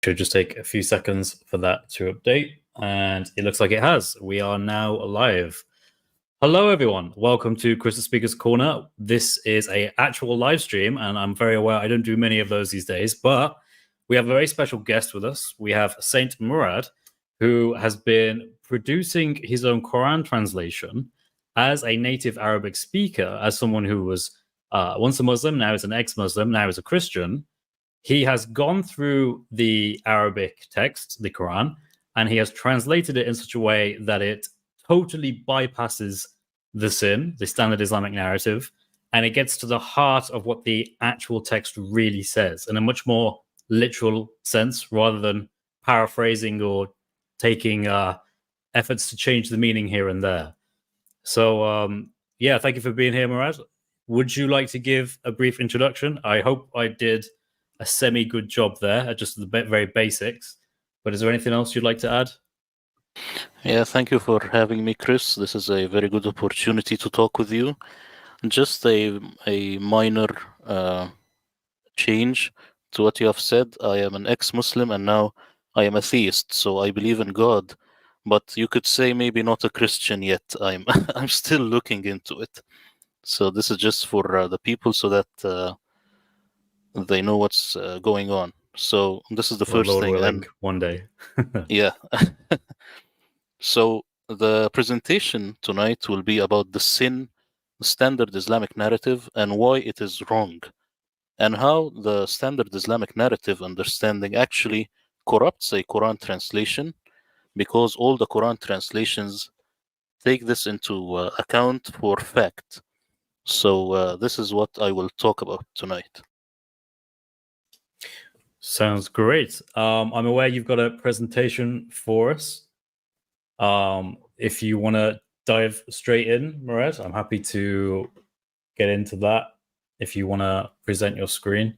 Should just take a few seconds for that to update, and it looks like it has. We are now live. Hello, everyone. Welcome to Crystal Speaker's Corner. This is a actual live stream, and I'm very aware I don't do many of those these days, but we have a very special guest with us. We have Saint Murad, who has been producing his own Quran translation as a native Arabic speaker, as someone who was once a Muslim, now is an ex-Muslim, now is a Christian. He has gone through the Arabic text, the Quran, and he has translated it in such a way that it totally bypasses the sin, the standard Islamic narrative, and it gets to the heart of what the actual text really says in a much more literal sense rather than paraphrasing or taking efforts to change the meaning here and there. So, yeah, thank you for being here, Murad. Would you like to give a brief introduction? I hope I did a semi-good job there, just the very basics. But is there anything else you'd like to add? Yeah, thank you for having me, Chris. This is a very good opportunity to talk with you. Just a minor change to what you have said. I am an ex-Muslim and now I am a theist, so I believe in God. But you could say maybe not a Christian yet. I'm I'm still looking into it. So this is just for the people so that they know what's going on. So this is the Well, first Lord thing, willing, and one day. yeah. So the presentation tonight will be about the sin, the standard Islamic narrative, and why it is wrong, and how the standard Islamic narrative understanding actually corrupts a Quran translation, because all the Quran translations take this into account for fact. So this is what I will talk about tonight. Sounds great. I'm aware you've got a presentation for us. If you want to dive straight in, Murad, I'm happy to get into that. If you want to present your screen.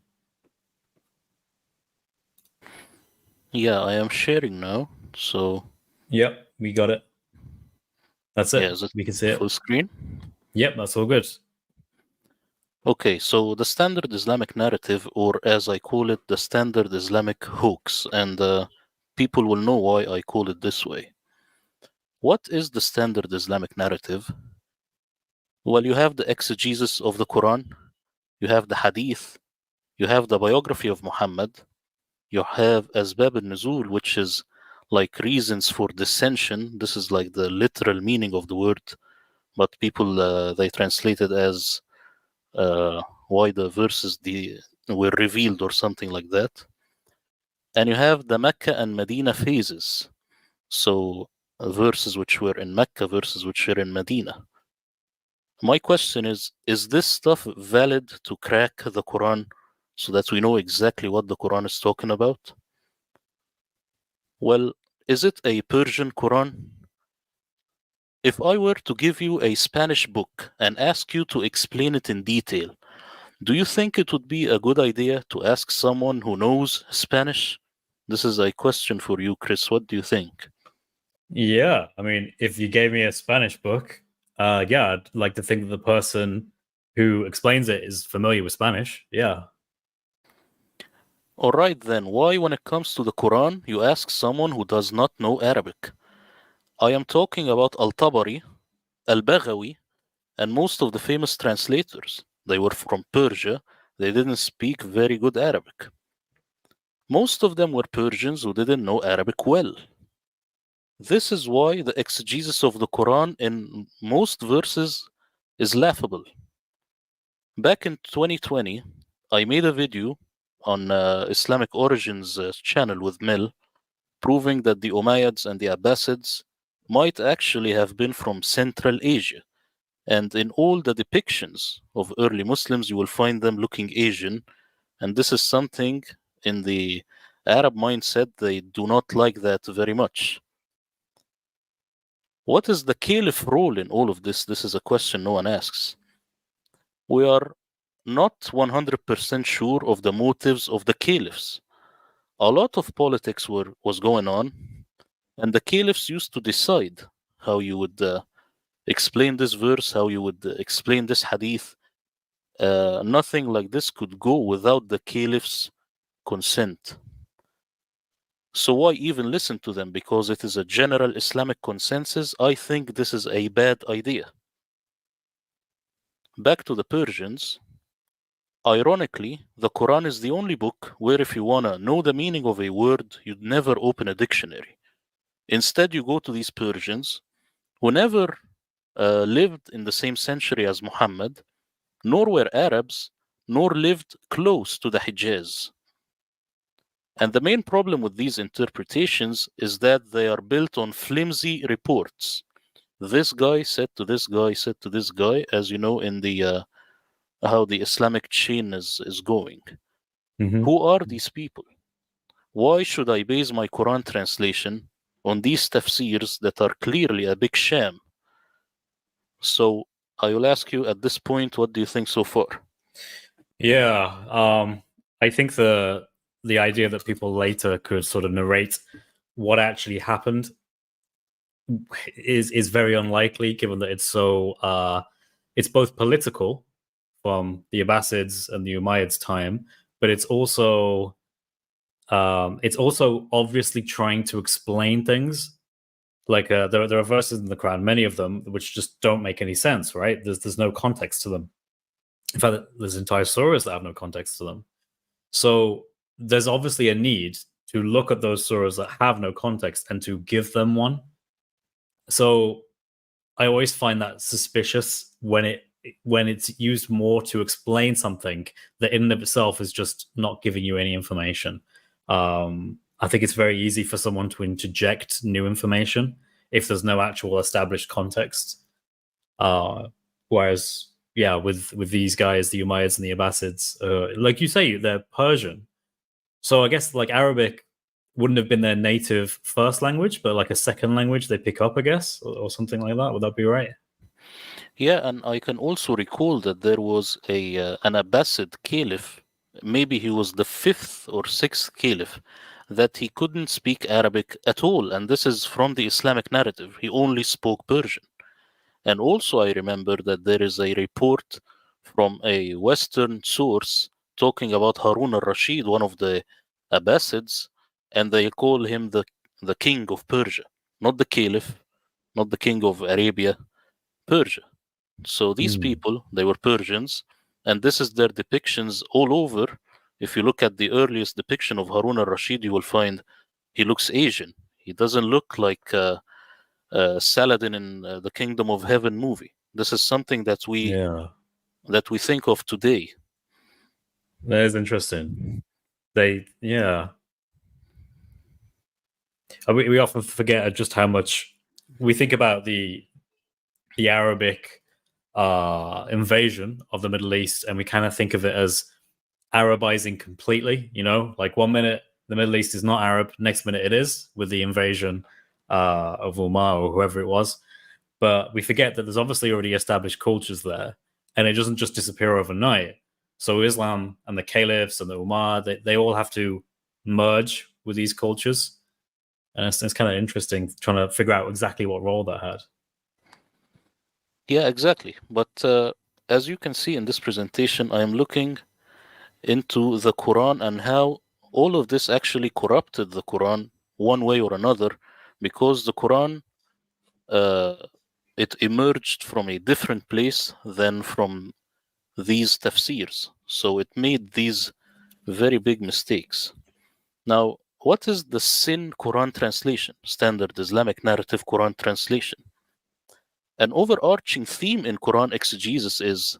Yeah, I am sharing now. So Yep, we got it. That's it. yeah, is it We can see full it. screen? Yep, that's all good. Okay, so the standard Islamic narrative, or as I call it, the standard Islamic hoax, and people will know why I call it this way. What is the standard Islamic narrative? Well, you have the exegesis of the Quran, you have the Hadith, you have the biography of Muhammad, you have Asbab al-Nuzul, which is like reasons for dissension. This is like the literal meaning of the word, but people they translate it as why the verses were revealed or something like that. And you have the Mecca and Medina phases. So verses which were in Mecca, verses which were in Medina. My question is this stuff valid to crack the Quran so that we know exactly what the Quran is talking about? Well, is it a Persian Quran? If I were to give you a Spanish book and ask you to explain it in detail, do you think it would be a good idea to ask someone who knows Spanish? This is a question for you, Chris. What do you think? Yeah, I mean, if you gave me a Spanish book, yeah, I'd like to think that the person who explains it is familiar with Spanish. Yeah. All right, then, why, when it comes to the Quran, you ask someone who does not know Arabic? I am talking about Al-Tabari, Al-Baghawi, and most of the famous translators. They were from Persia. They didn't speak very good Arabic. Most of them were Persians who didn't know Arabic well. This is why the exegesis of the Quran in most verses is laughable. Back in 2020, I made a video on Islamic Origins channel with Mel, proving that the Umayyads and the Abbasids might actually have been from Central Asia. And in all the depictions of early Muslims, you will find them looking Asian. And this is something in the Arab mindset, they do not like that very much. What is the caliph role in all of this? This is a question no one asks. We are not 100% sure of the motives of the caliphs. A lot of politics was going on, and the caliphs used to decide how you would explain this verse, how you would explain this hadith. Nothing like this could go without the caliph's consent. So why even listen to them? Because it is a general Islamic consensus. I think this is a bad idea. Back to the Persians. Ironically, the Quran is the only book where if you want to know the meaning of a word, you'd never open a dictionary. Instead, you go to these Persians who never lived in the same century as Muhammad, nor were Arabs, nor lived close to the Hijaz. And the main problem with these interpretations is that they are built on flimsy reports. This guy said to this guy, said to this guy, as you know, in the how the Islamic chain is going. Mhm. Who are these people? Why should I base my Quran translation on these tafseers that are clearly a big sham? So I will ask you at this point, what do you think so far? Yeah, I think the idea that people later could sort of narrate what actually happened is very unlikely, given that it's both political from the Abbasids and the Umayyads time, but it's also obviously trying to explain things. Like there are verses in the Quran, many of them, which just don't make any sense. Right? There's no context to them. In fact, there's entire surahs that have no context to them. So there's obviously a need to look at those surahs that have no context and to give them one. So I always find that suspicious when it's used more to explain something that in and of itself is just not giving you any information. I think it's very easy for someone to interject new information if there's no actual established context. Whereas, yeah, with these guys, the Umayyads and the Abbasids, like you say, they're Persian. So I guess like Arabic wouldn't have been their native first language, but like a second language they pick up, I guess, or something like that. Would that be right? Yeah, and I can also recall that there was a an Abbasid caliph, maybe he was the fifth or sixth caliph, that he couldn't speak Arabic at all, and this is from the Islamic narrative. He only spoke Persian. And also, I remember that there is a report from a Western source talking about Harun al-Rashid, one of the Abbasids, and they call him the king of Persia, not the caliph, not the king of Arabia, Persia. So these Mm. people, they were Persians, and this is their depictions all over. If you look at the earliest depiction of Harun al-Rashid, you will find he looks Asian. He doesn't look like Saladin in the Kingdom of Heaven movie. This is something Yeah, that we think of today. that is interesting. Yeah, we often forget just how much we think about the Arabic invasion of the Middle East, and we kind of think of it as Arabizing completely. You know, like one minute the Middle East is not Arab, next minute it is with the invasion of Umar or whoever it was. But we forget that there's obviously already established cultures there, and it doesn't just disappear overnight. So Islam and the caliphs and the Umar, they all have to merge with these cultures, and it's kind of interesting trying to figure out exactly what role that had. Yeah, exactly. But as you can see in this presentation, I am looking into the Quran and how all of this actually corrupted the Quran one way or another, because the Quran uh, it emerged from a different place than from these tafseers. So it made these very big mistakes. Now, what is the SIN Quran translation, Standard Islamic Narrative Quran Translation? An overarching theme in Quran exegesis is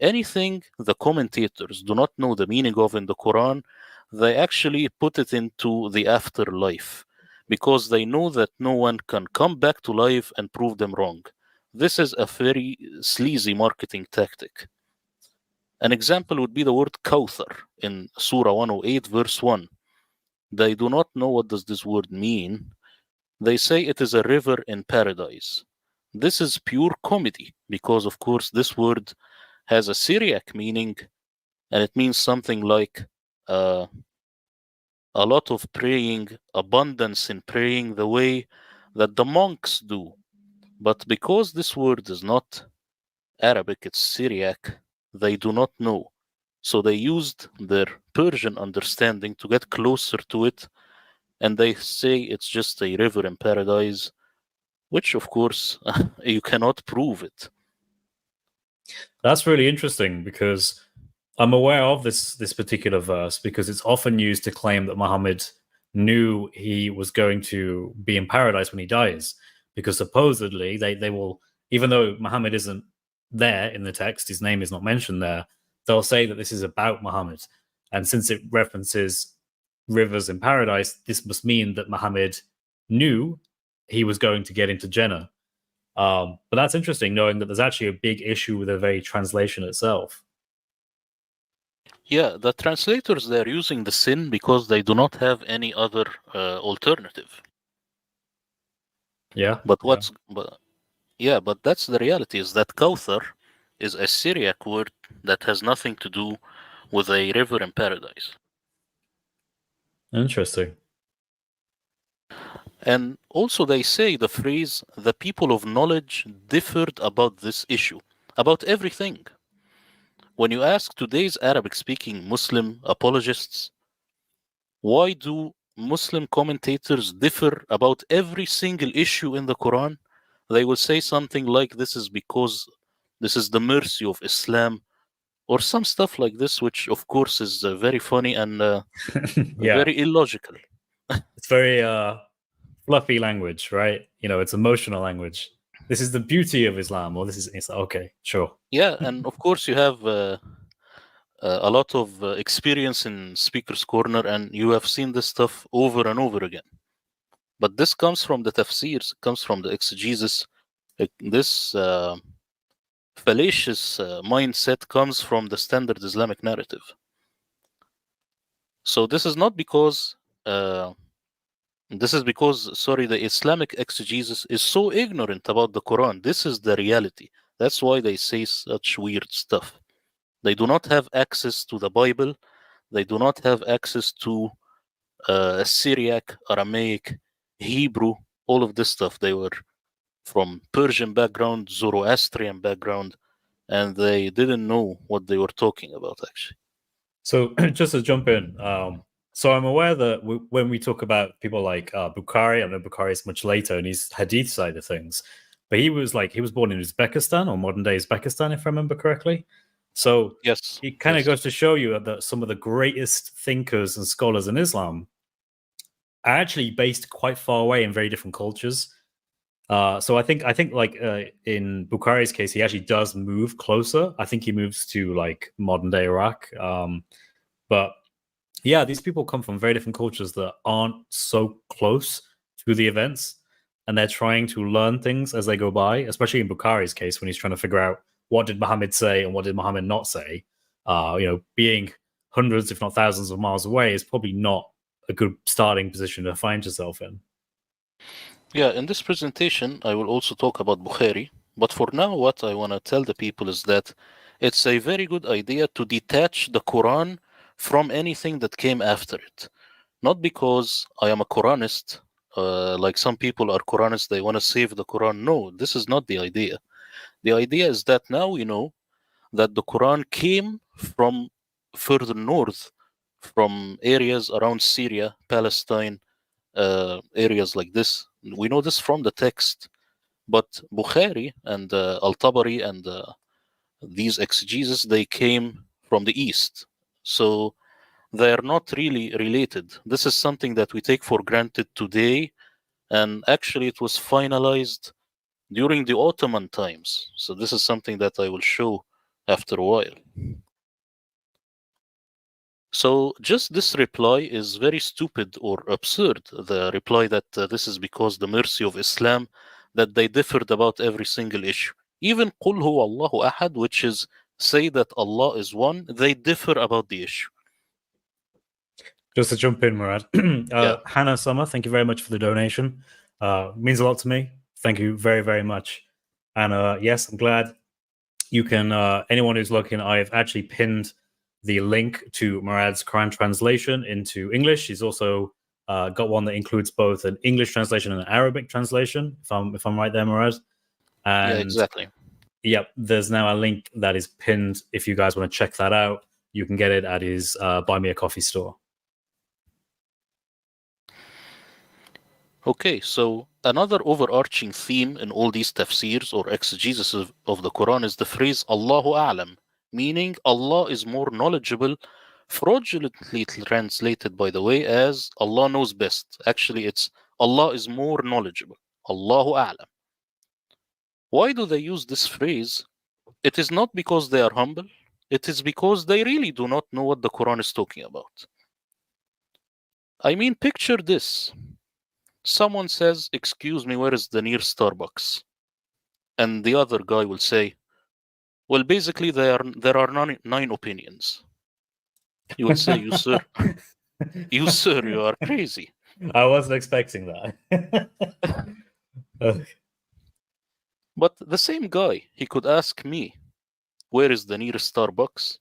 anything the commentators do not know the meaning of in the Quran, they actually put it into the afterlife because they know that no one can come back to life and prove them wrong. This is a very sleazy marketing tactic. An example would be the word Kawthar in Surah 108, verse 1. They do not know what does this word mean. They say it is a river in paradise. This is pure comedy because, of course, this word has a Syriac meaning and it means something like uh, a lot of praying, abundance in praying, the way that the monks do. But because this word is not Arabic, it's Syriac, they do not know. So they used their Persian understanding to get closer to it and they say it's just a river in paradise, which of course you cannot prove it. That's really interesting because I'm aware of this particular verse because it's often used to claim that Muhammad knew he was going to be in paradise when he dies. Because supposedly they will, even though Muhammad isn't there in the text, his name is not mentioned there, they'll say that this is about Muhammad. And since it references rivers in paradise, this must mean that Muhammad knew he was going to get into Jannah. But that's interesting, knowing that there's actually a big issue with the very translation itself. Yeah, the translators, they're using the sin because they do not have any other alternative. Yeah. But but that's the reality, is that Kauthar is a Syriac word that has nothing to do with a river in paradise. Interesting. And also they say the phrase, the people of knowledge differed about this issue, about everything. When you ask today's Arabic-speaking Muslim apologists, why do Muslim commentators differ about every single issue in the Quran, they will say something like, this is because this is the mercy of Islam, or some stuff like this, which of course is very funny and Yeah. very illogical. It's very fluffy language, right? It's emotional language. This is the beauty of Islam, or this is it's okay, sure. Yeah, and of course you have a lot of experience in Speaker's Corner, and you have seen this stuff over and over again. But this comes from the tafseers, comes from the exegesis. This fallacious mindset comes from the standard Islamic narrative. So this is not because the Islamic exegesis is so ignorant about the Quran. This is the reality. That's why they say such weird stuff. They do not have access to the Bible. They do not have access to Syriac, Aramaic, Hebrew, all of this stuff. They were from Persian background, Zoroastrian background, and they didn't know what they were talking about, actually. So just to jump in, so I'm aware that when we talk about people like Bukhari, I know Bukhari is much later in his hadith side of things, but he was born in Uzbekistan, or modern day Uzbekistan, if I remember correctly. So Yes. it kind of goes to show you that some of the greatest thinkers and scholars in Islam are actually based quite far away in very different cultures. So I think like in Bukhari's case, he actually does move closer. I think he moves to like modern day Iraq. But yeah, these people come from very different cultures that aren't so close to the events, and they're trying to learn things as they go by. Especially in Bukhari's case, when he's trying to figure out what did Muhammad say and what did Muhammad not say. Being hundreds, if not thousands, of miles away is probably not a good starting position to find yourself in. Yeah, in this presentation, I will also talk about Bukhari. But for now, what I want to tell the people is that it's a very good idea to detach the Quran from anything that came after it. Not because I am a Quranist, like some people are Quranists, they want to save the Quran. No, this is not the idea. The idea is that now we know that the Quran came from further north, from areas around Syria, Palestine, areas like this. We know this from the text. But Bukhari and Al-Tabari and these exegeses, they came from the east. So they are not really related. This is something that we take for granted today, and actually it was finalized during the Ottoman times. So this is something that I will show after a while. So just this reply is very stupid or absurd. The reply that this is because the mercy of Islam, that they differed about every single issue. Even قُلْ هُوَ اللَّهُ أَحَدٌ, which is say that Allah is one, they differ about the issue. Just to jump in, Murad. Yeah. Hannah Summer, thank you very much for the donation. Means a lot to me. Thank you very, very much. And yes, I'm glad you can. Anyone who's looking, I've actually pinned the link to Murad's Quran translation into English. He's also got one that includes both an English translation and an Arabic translation. If I'm right there, Murad. And Yeah, exactly. Yep, there's now a link that is pinned. If you guys want to check that out, you can get it at his Buy Me a Coffee store. Okay, so another overarching theme in all these tafseers or exegesis of the Quran is the phrase Allahu A'lam, meaning Allah is more knowledgeable, fraudulently translated, by the way, as Allah knows best. Actually, it's Allah is more knowledgeable. Allahu A'lam. Why do they use this phrase? It is not because they are humble, it is because they really do not know what the Quran is talking about. I mean, picture this. Someone says, "Excuse me, where is the nearest Starbucks?" And the other guy will say, "Well, basically, there are nine opinions." You will say, "You sir, you are crazy." I wasn't expecting that. But the same guy, he could ask me, "Where is the nearest Starbucks?"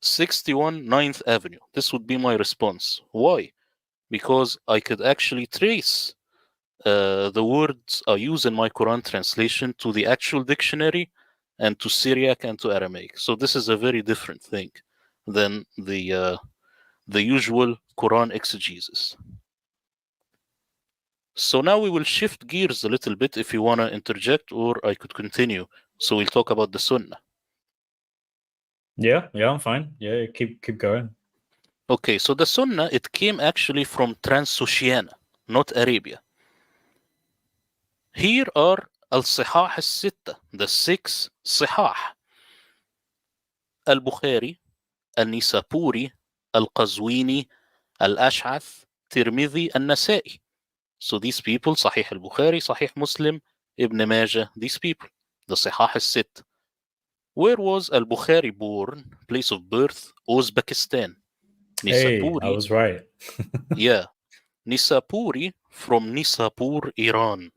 61 9th Avenue. This would be my response. Why? Because I could actually trace the words I use in my Quran translation to the actual dictionary and to Syriac and to Aramaic. So this is a very different thing than the usual Quran exegesis. So now we will shift gears a little bit if you want to interject, or I could continue. So we'll talk about the Sunnah. Yeah, I'm fine. Yeah, keep going. Okay, so the Sunnah, it came actually from Transoceania, not Arabia. Here are al-Sihah al-Sitta, the 6 Sihah. Al-Bukhari, Al-Nisapuri, Al-Qazwini, Al-Ash'ath, Tirmidhi, Al-Nasa'i. So these people, Sahih al-Bukhari, Sahih Muslim, Ibn Majah, these people, the Sihah al-Sitt. Where was al-Bukhari born? Place of birth, Uzbekistan. Hey, I Nisapuri, was right. yeah. Nisapuri from Nisapur, Iran.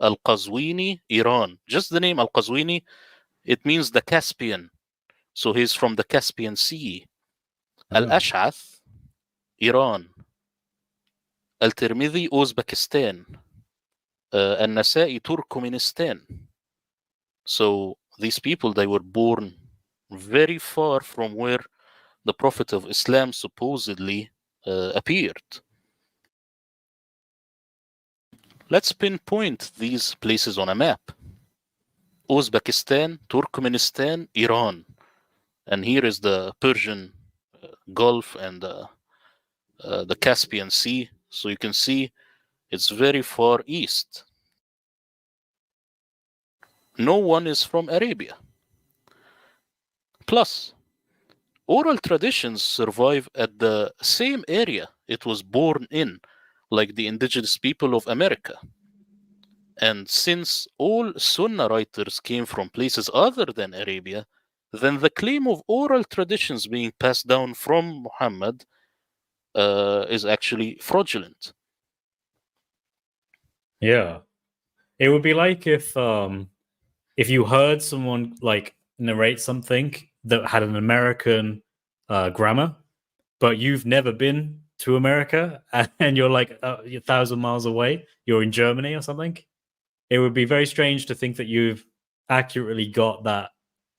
Al-Qazwini, Iran. Just the name Al-Qazwini, it means the Caspian. So he's from the Caspian Sea. Oh. Al-Ash'ath, Iran. Al-Tirmidhi, Uzbekistan. Al-Nasa'i, Turkmenistan. So these people, they were born very far from where the Prophet of Islam supposedly appeared. Let's pinpoint these places on a map. Uzbekistan, Turkmenistan, Iran. And here is the Persian Gulf and the Caspian Sea. So you can see it's very far east. No one is from Arabia. Plus, oral traditions survive at the same area it was born in, like the indigenous people of America. And since all Sunnah writers came from places other than Arabia, then the claim of oral traditions being passed down from Muhammad is actually fraudulent. Yeah. It would be like if you heard someone like narrate something that had an American grammar, but you've never been to America and you're like 1,000 miles away, you're in Germany or something. It would be very strange to think that you've accurately got that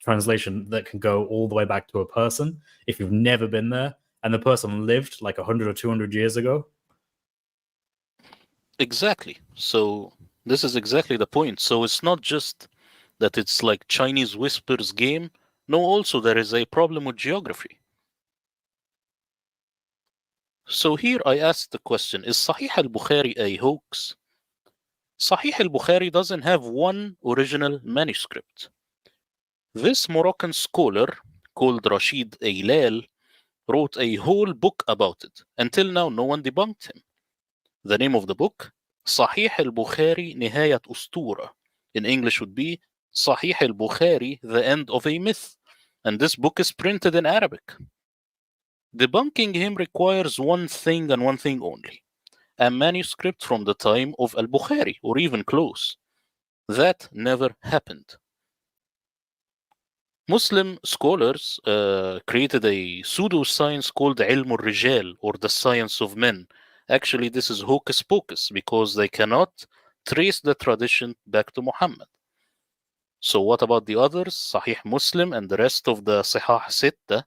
translation that can go all the way back to a person if you've never been there and the person lived like 100 or 200 years ago. Exactly. So this is exactly the point. So it's not just that it's like Chinese whispers game. No, also there is a problem with geography. So here I ask the question, is Sahih al-Bukhari a hoax? Sahih al-Bukhari doesn't have one original manuscript. This Moroccan scholar called Rashid Aylal wrote a whole book about it. Until now, no one debunked him. The name of the book, Sahih al-Bukhari Nihayat Ustura. In English would be Sahih al-Bukhari, The End of a Myth. And this book is printed in Arabic. Debunking him requires one thing and one thing only, a manuscript from the time of al-Bukhari, or even close. That never happened. Muslim scholars created a pseudoscience called Ilm al-Rijal, or the science of men. Actually, this is hocus pocus because they cannot trace the tradition back to Muhammad. So what about the others, Sahih Muslim and the rest of the Sihah Sitta?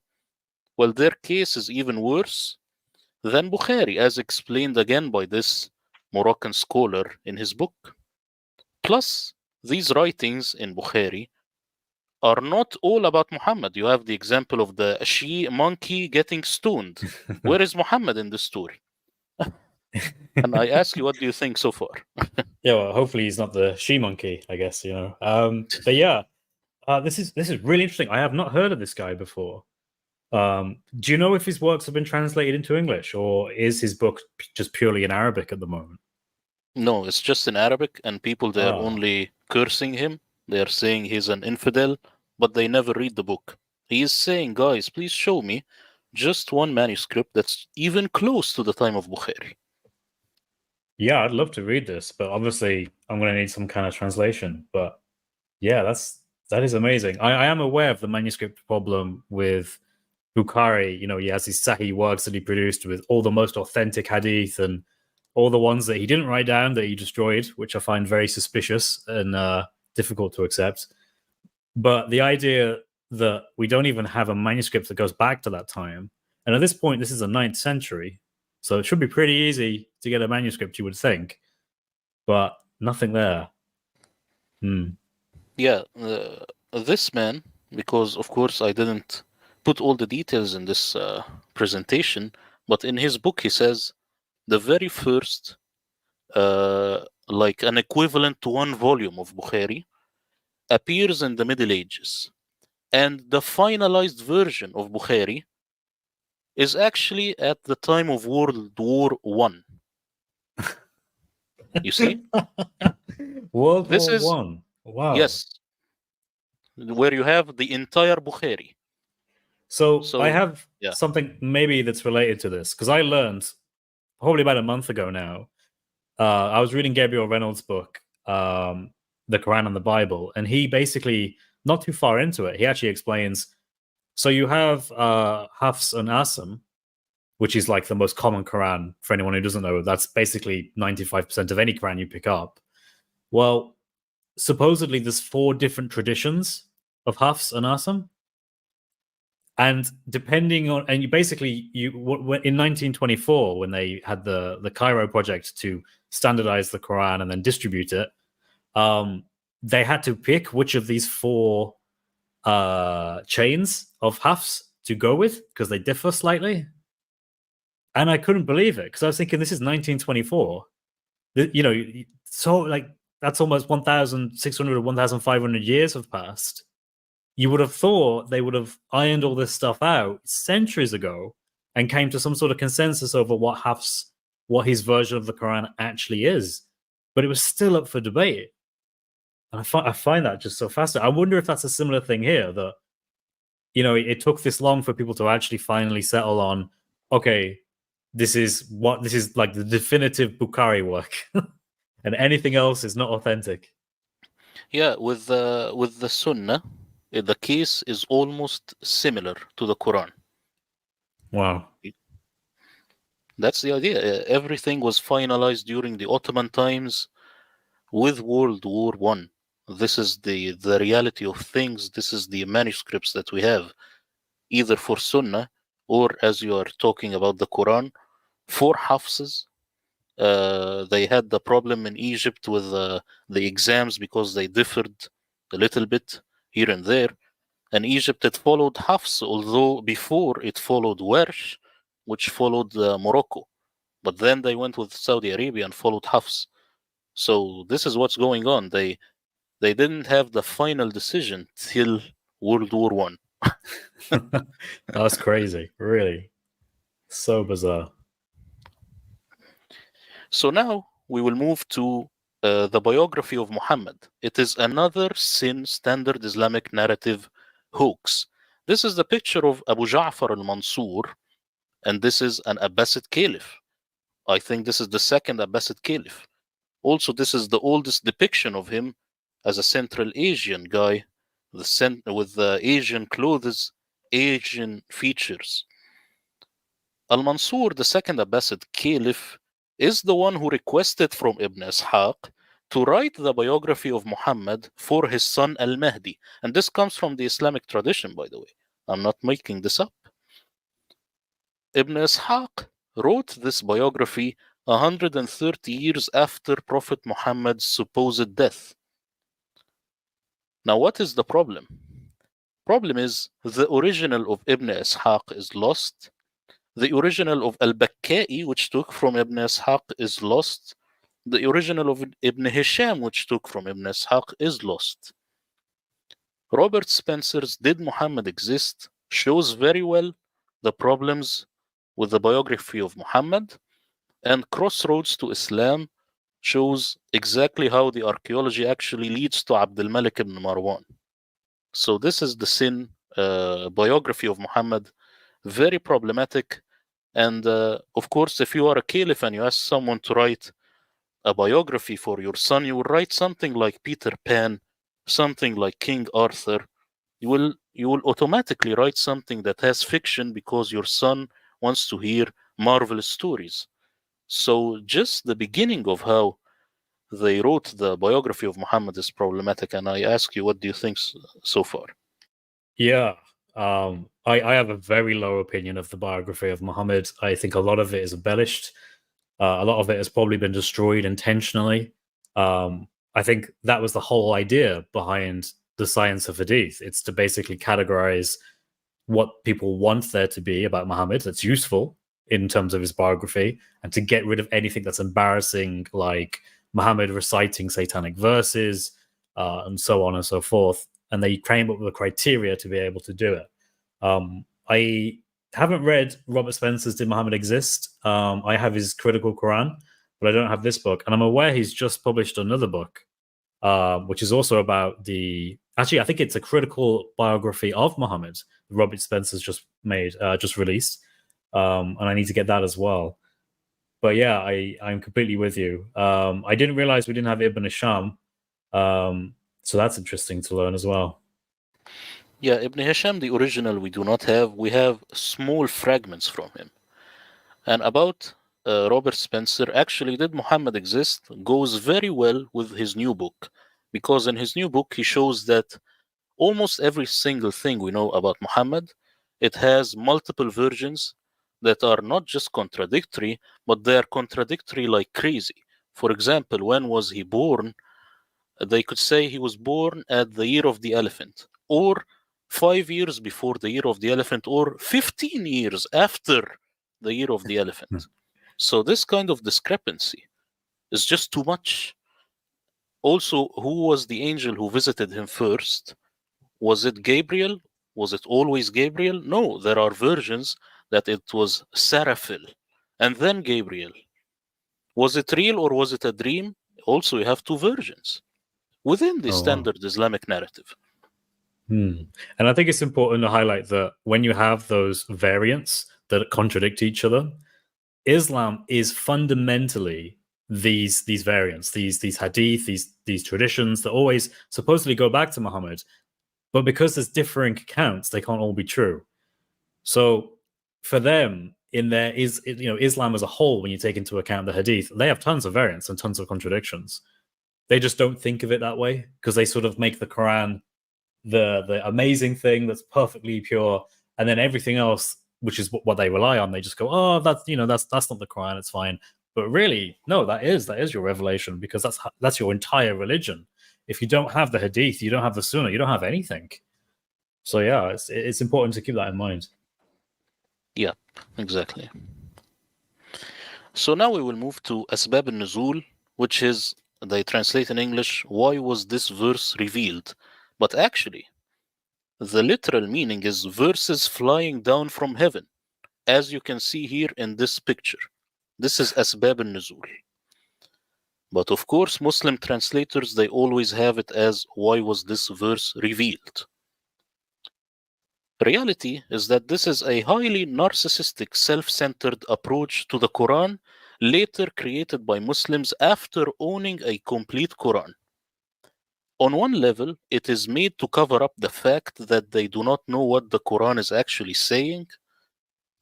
Well, their case is even worse than Bukhari, as explained again by this Moroccan scholar in his book. Plus, these writings in Bukhari are not all about Muhammad. You have the example of the she monkey getting stoned. Where is Muhammad in the story? And I ask you, what do you think so far? Yeah, well, hopefully he's not the she monkey, I guess, you know. But yeah, this is really interesting. I have not heard of this guy before. Do you know if his works have been translated into English, or is his book just purely in Arabic at the moment? No, it's just in Arabic, and people they are Ah, only cursing him. They are saying he's an infidel, but they never read the book. He is saying, guys, please show me just one manuscript that's even close to the time of Bukhari. yeah, I'd love to read this, but obviously I'm going to need some kind of translation. But yeah, that is amazing. I am aware of the manuscript problem with Bukhari. You know, he has these Sahih works that he produced with all the most authentic hadith and all the ones that he didn't write down that he destroyed, which I find very suspicious and difficult to accept. But the idea that we don't even have a manuscript that goes back to that time, and at this point, this is the 9th century, so it should be pretty easy to get a manuscript, you would think, but nothing there. Hmm. Yeah, this man, because of course I didn't put all the details in this presentation, but in his book he says the very first, like an equivalent to one volume of Bukhari, appears in the Middle Ages. And the finalized version of Bukhari is actually at the time of World War One. You see? World This War is, One. Wow. yes, where you have the entire Bukhari. So I So, have yeah. something maybe that's related to this because I learned probably about a month ago now. I was reading Gabriel Reynolds' book, The Quran and the Bible, and he basically, not too far into it, he actually explains. So you have Hafs and Asim, which is like the most common Quran for anyone who doesn't know. That's basically 95% of any Quran you pick up. Well, supposedly there's 4 different traditions of Hafs and Asim. And depending on, and you basically, in 1924, when they had the Cairo project to standardize the Quran and then distribute it, they had to pick which of these 4 chains of Hafs to go with because they differ slightly. And I couldn't believe it because I was thinking this is 1924. You know, so like that's almost 1,600 or 1,500 years have passed. You would have thought they would have ironed all this stuff out centuries ago and came to some sort of consensus over what his version of the Quran actually is. But it was still up for debate. And I find that just so fascinating. I wonder if that's a similar thing here that, you know, it took this long for people to actually finally settle on, okay, this is like the definitive Bukhari work. And anything else is not authentic. Yeah, with the Sunnah, the case is almost similar to the Quran. Wow. That's the idea. Everything was finalized during the Ottoman times with World War One. This is the reality of things. This is the manuscripts that we have, either for Sunnah or, as you are talking about the Quran, for Hafs. They had the problem in Egypt with the exams because they differed a little bit here and there. And Egypt had followed Hafs, although before it followed Warsh, which followed Morocco. But then they went with Saudi Arabia and followed Hafs. So this is what's going on. They didn't have the final decision till World War One. That's crazy. Really. So bizarre. So now we will move to the biography of Muhammad. It is another standard Islamic narrative hoax. This is the picture of Abu Ja'far al-Mansur, and this is an Abbasid caliph. I think this is the second Abbasid caliph. Also, this is the oldest depiction of him as a Central Asian guy with the Asian clothes, Asian features. Al-Mansur, the second Abbasid caliph, is the one who requested from Ibn Ishaq to write the biography of Muhammad for his son Al-Mahdi. And this comes from the Islamic tradition, by the way. I'm not making this up. Ibn Ishaq wrote this biography 130 years after Prophet Muhammad's supposed death. Now, what is the problem? Problem is the original of Ibn Ishaq is lost. The original of Al-Bakka'i, which took from Ibn Ishaq, is lost. The original of Ibn Hisham, which took from Ibn Ishaq, is lost. Robert Spencer's Did Muhammad Exist shows very well the problems with the biography of Muhammad, and Crossroads to Islam shows exactly how the archaeology actually leads to Abdul Malik ibn Marwan. So this is the sin biography of Muhammad, very problematic. And of course, if you are a caliph and you ask someone to write a biography for your son, you will write something like Peter Pan, something like King Arthur. You will automatically write something that has fiction because your son wants to hear marvelous stories. So just the beginning of how they wrote the biography of Muhammad is problematic. And I ask you, what do you think so far? Yeah. I have a very low opinion of the biography of Muhammad. I think a lot of it is embellished. A lot of it has probably been destroyed intentionally. I think that was the whole idea behind the science of hadith. It's to basically categorize what people want there to be about Muhammad that's useful in terms of his biography, and to get rid of anything that's embarrassing, like Muhammad reciting satanic verses, and so on and so forth. And they came up with a criteria to be able to do it. I haven't read Robert Spencer's Did Muhammad Exist? I have his Critical Quran, but I don't have this book. And I'm aware he's just published another book, which is also about the... Actually, I think it's a critical biography of Muhammad. Robert Spencer's just released. And I need to get that as well. But yeah, I'm completely with you. I didn't realize we didn't have Ibn Hisham. So that's interesting to learn as well. Yeah, Ibn Hisham, the original, we do not have. We have small fragments from him. And about Robert Spencer, actually, Did Muhammad Exist goes very well with his new book, because in his new book, he shows that almost every single thing we know about Muhammad, it has multiple versions that are not just contradictory, but they are contradictory like crazy. For example, when was he born? They could say he was born at the year of the elephant, or 5 years before the year of the elephant, or 15 years after the year of the elephant. So this kind of discrepancy is just too much. Also, who was the angel who visited him first? Was it Gabriel? Was it always Gabriel? No, there are versions that it was Seraphil and then Gabriel. Was it real or was it a dream? Also, you have two versions within the standard Islamic narrative. And I think it's important to highlight that when you have those variants that contradict each other, Islam is fundamentally these variants, these hadith, these traditions that always supposedly go back to Muhammad, but because there's differing accounts, they can't all be true. So for them, in there is, Islam as a whole, when you take into account the hadith, they have tons of variants and tons of contradictions. They just don't think of it that way, because they sort of make the Quran the amazing thing that's perfectly pure, and then everything else, which is what they rely on, they just go, oh, that's not the Quran, it's fine. But really, no, that is your revelation, because that's your entire religion. If you don't have the hadith, you don't have the sunnah, you don't have anything. So yeah, it's important to keep that in mind. Yeah, exactly. So now we will move to Asbab al-Nuzul, which is, they translate in English, why was this verse revealed? But actually, the literal meaning is verses flying down from heaven, as you can see here in this picture. This is Asbab al-Nuzul. But of course, Muslim translators, they always have it as, why was this verse revealed? Reality is that this is a highly narcissistic, self-centered approach to the Quran, later created by Muslims after owning a complete Quran. On one level, it is made to cover up the fact that they do not know what the Quran is actually saying.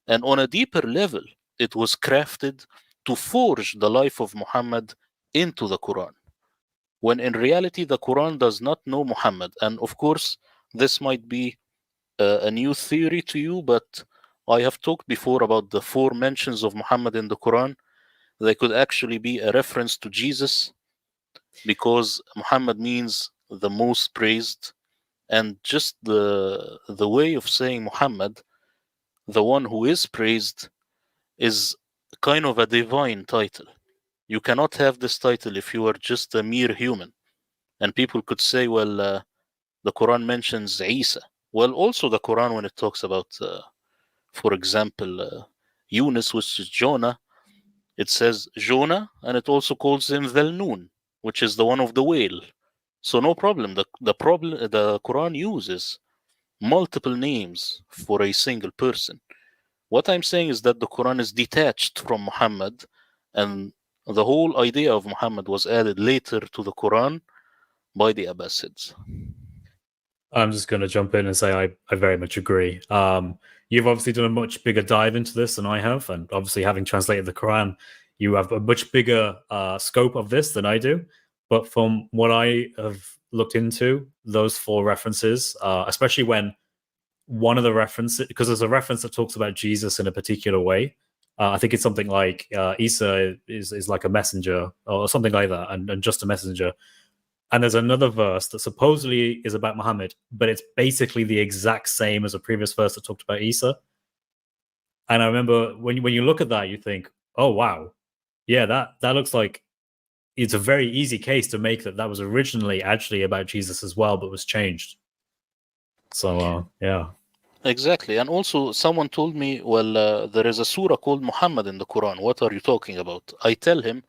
And on a deeper level, it was crafted to forge the life of Muhammad into the Quran, when in reality the Quran does not know Muhammad. And of course, this might be a new theory to you, but I have talked before about the 4 mentions of Muhammad in the Quran. they could actually be a reference to Jesus, because Muhammad means the most praised, and just the way of saying Muhammad, the one who is praised, is kind of a divine title. You cannot have this title if you are just a mere human. And people could say, well, the Quran mentions Isa. Well, also the Quran, when it talks about, for example, Yunus, which is Jonah, it says Jonah, and it also calls him Dhalnoon, which is the one of the whale. So no problem. The Quran uses multiple names for a single person. What I'm saying is that the Quran is detached from Muhammad, and the whole idea of Muhammad was added later to the Quran by the Abbasids. I'm just going to jump in and say I very much agree. You've obviously done a much bigger dive into this than I have, and obviously having translated the Quran, you have a much bigger scope of this than I do. But from what I have looked into, those four references, especially when one of the references, because there's a reference that talks about Jesus in a particular way. I think it's something like Isa is like a messenger or something like that, and just a messenger. And there's another verse that supposedly is about Muhammad, but it's basically the exact same as a previous verse that talked about Isa. And I remember when you look at that, you think, oh wow, yeah, that looks like it's a very easy case to make that was originally actually about Jesus as well, but was changed. So yeah. Exactly. And also, someone told me, well, there is a surah called Muhammad in the Quran. What are you talking about? I tell him,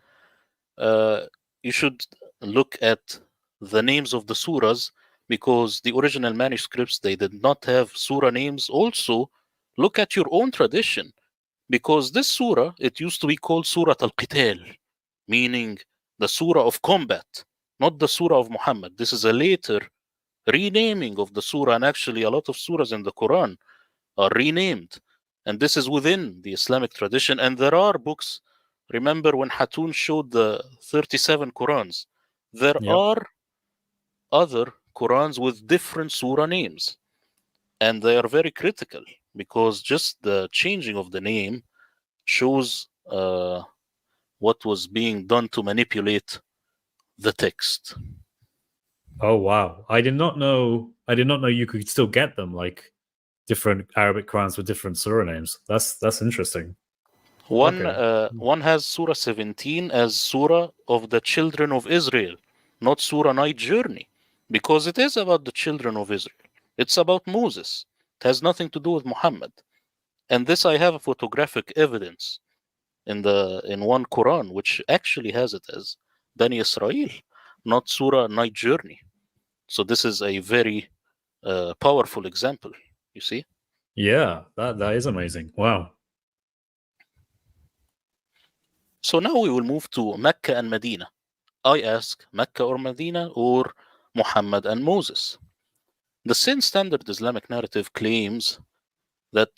you should look at the names of the surahs, because the original manuscripts, they did not have surah names. Also, look at your own tradition, because this surah, it used to be called Surah Al-Qital, meaning the surah of combat, not the surah of Muhammad. This is a later renaming of the surah, and actually a lot of surahs in the Quran are renamed, and this is within the Islamic tradition. And there are books. Remember when Hatun showed the 37 Qurans, there Yep. are other Qurans with different surah names, and they are very critical, because just the changing of the name shows what was being done to manipulate the text. Oh wow. I did not know you could still get them like different Arabic Qurans with different surah names. That's interesting. One has Surah 17 as Surah of the children of Israel, not Surah Night Journey, because it is about the children of Israel. It's about Moses. It has nothing to do with Muhammad. And this I have a photographic evidence in one Quran, which actually has it as Bani Israel, not Surah Night Journey. So this is a very powerful example, you see? Yeah, that is amazing. Wow. So now we will move to Mecca and Medina. I ask Mecca or Medina, or Muhammad and Moses. The Sin Standard Islamic narrative claims that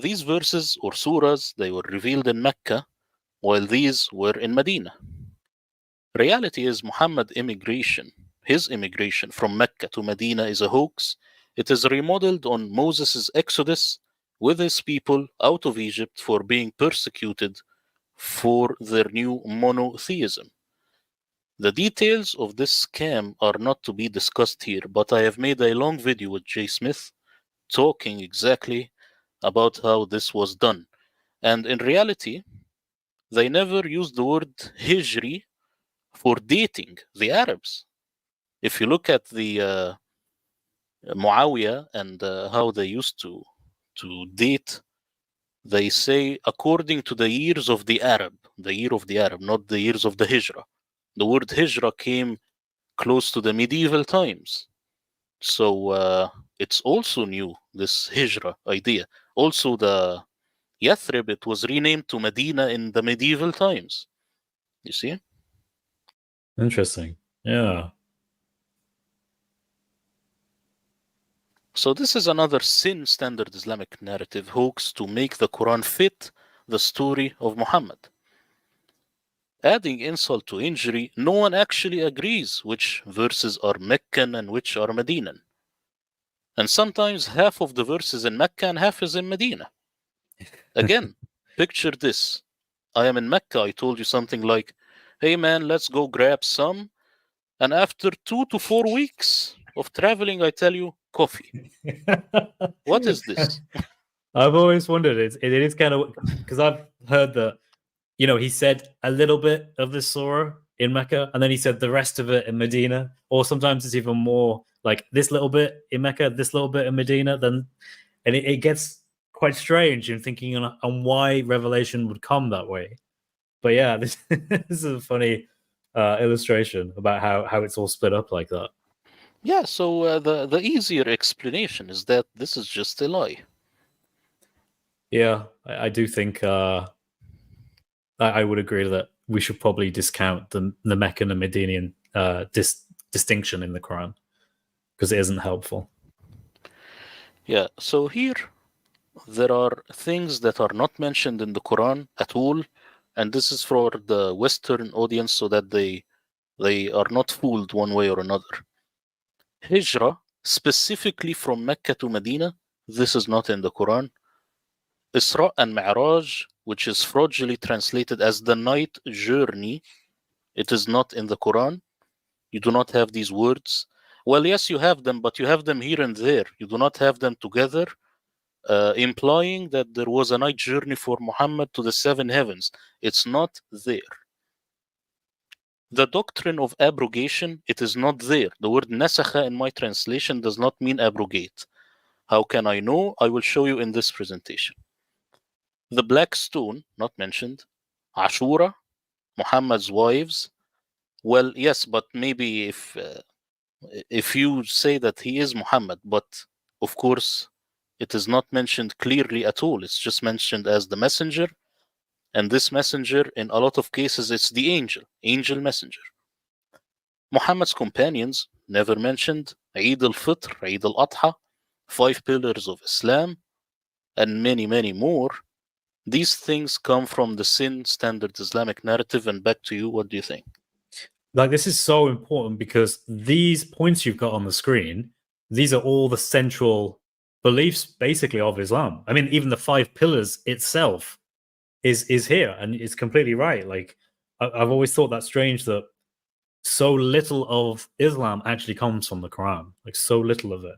these verses or surahs, they were revealed in Mecca, while these were in Medina. Reality is his immigration from Mecca to Medina is a hoax. It is remodeled on Moses' exodus with his people out of Egypt for being persecuted for their new monotheism. The details of this scam are not to be discussed here, but I have made a long video with Jay Smith talking exactly about how this was done. And in reality, they never used the word Hijri for dating the Arabs. If you look at the Muawiyah and how they used to date, they say according to the years of the Arab, not the years of the Hijra. The word Hijra came close to the medieval times. So it's also new, this Hijra idea. Also, the Yathrib, it was renamed to Medina in the medieval times. You see? Interesting. Yeah. So this is another Sin Standard Islamic narrative hoax to make the Quran fit the story of Muhammad. Adding insult to injury, no one actually agrees which verses are Meccan and which are Medinan. And sometimes half of the verses in Mecca and half is in Medina. Again, picture this. I am in Mecca, I told you something like, hey man, let's go grab some. And after 2 to 4 weeks of traveling, I tell you, coffee. What is this? I've always wondered. It is kind of because I've heard that he said a little bit of this surah in Mecca, and then he said the rest of it in Medina, or sometimes it's even more like this little bit in Mecca, this little bit in Medina. Then, and it gets quite strange in thinking on why revelation would come that way. But yeah, this is a funny illustration about how it's all split up like that. Yeah, so the easier explanation is that this is just a lie. Yeah, I do think I would agree that we should probably discount the Meccan and Medinian distinction in the Quran because it isn't helpful. Yeah, so here there are things that are not mentioned in the Quran at all, and this is for the Western audience so that they are not fooled one way or another. Hijrah, specifically from Mecca to Medina, this is not in the Quran. Isra and Mi'raj, which is fraudulently translated as the night journey, it is not in the Quran. You do not have these words. Well, yes, you have them, but you have them here and there. You do not have them together, implying that there was a night journey for Muhammad to the seven heavens. It's not there. The doctrine of abrogation, it is not there. The word nasakha in my translation does not mean abrogate. How can I know? I will show you in this presentation. The black stone, not mentioned. Ashura, Muhammad's wives. Well, yes, but maybe if you say that he is Muhammad, but of course it is not mentioned clearly at all. It's just mentioned as the messenger, and this messenger, in a lot of cases, it's the angel messenger. Muhammad's companions, never mentioned. Eid al-Fitr, Eid al-Adha, 5 pillars of Islam, and many, many more. These things come from the sin standard Islamic narrative. And back to you, what do you think? Like, this is so important because these points you've got on the screen, these are all the central beliefs basically of Islam. I mean, even the 5 pillars itself is here, and it's completely right. Like, I've always thought that strange that so little of Islam actually comes from the Quran, like so little of it.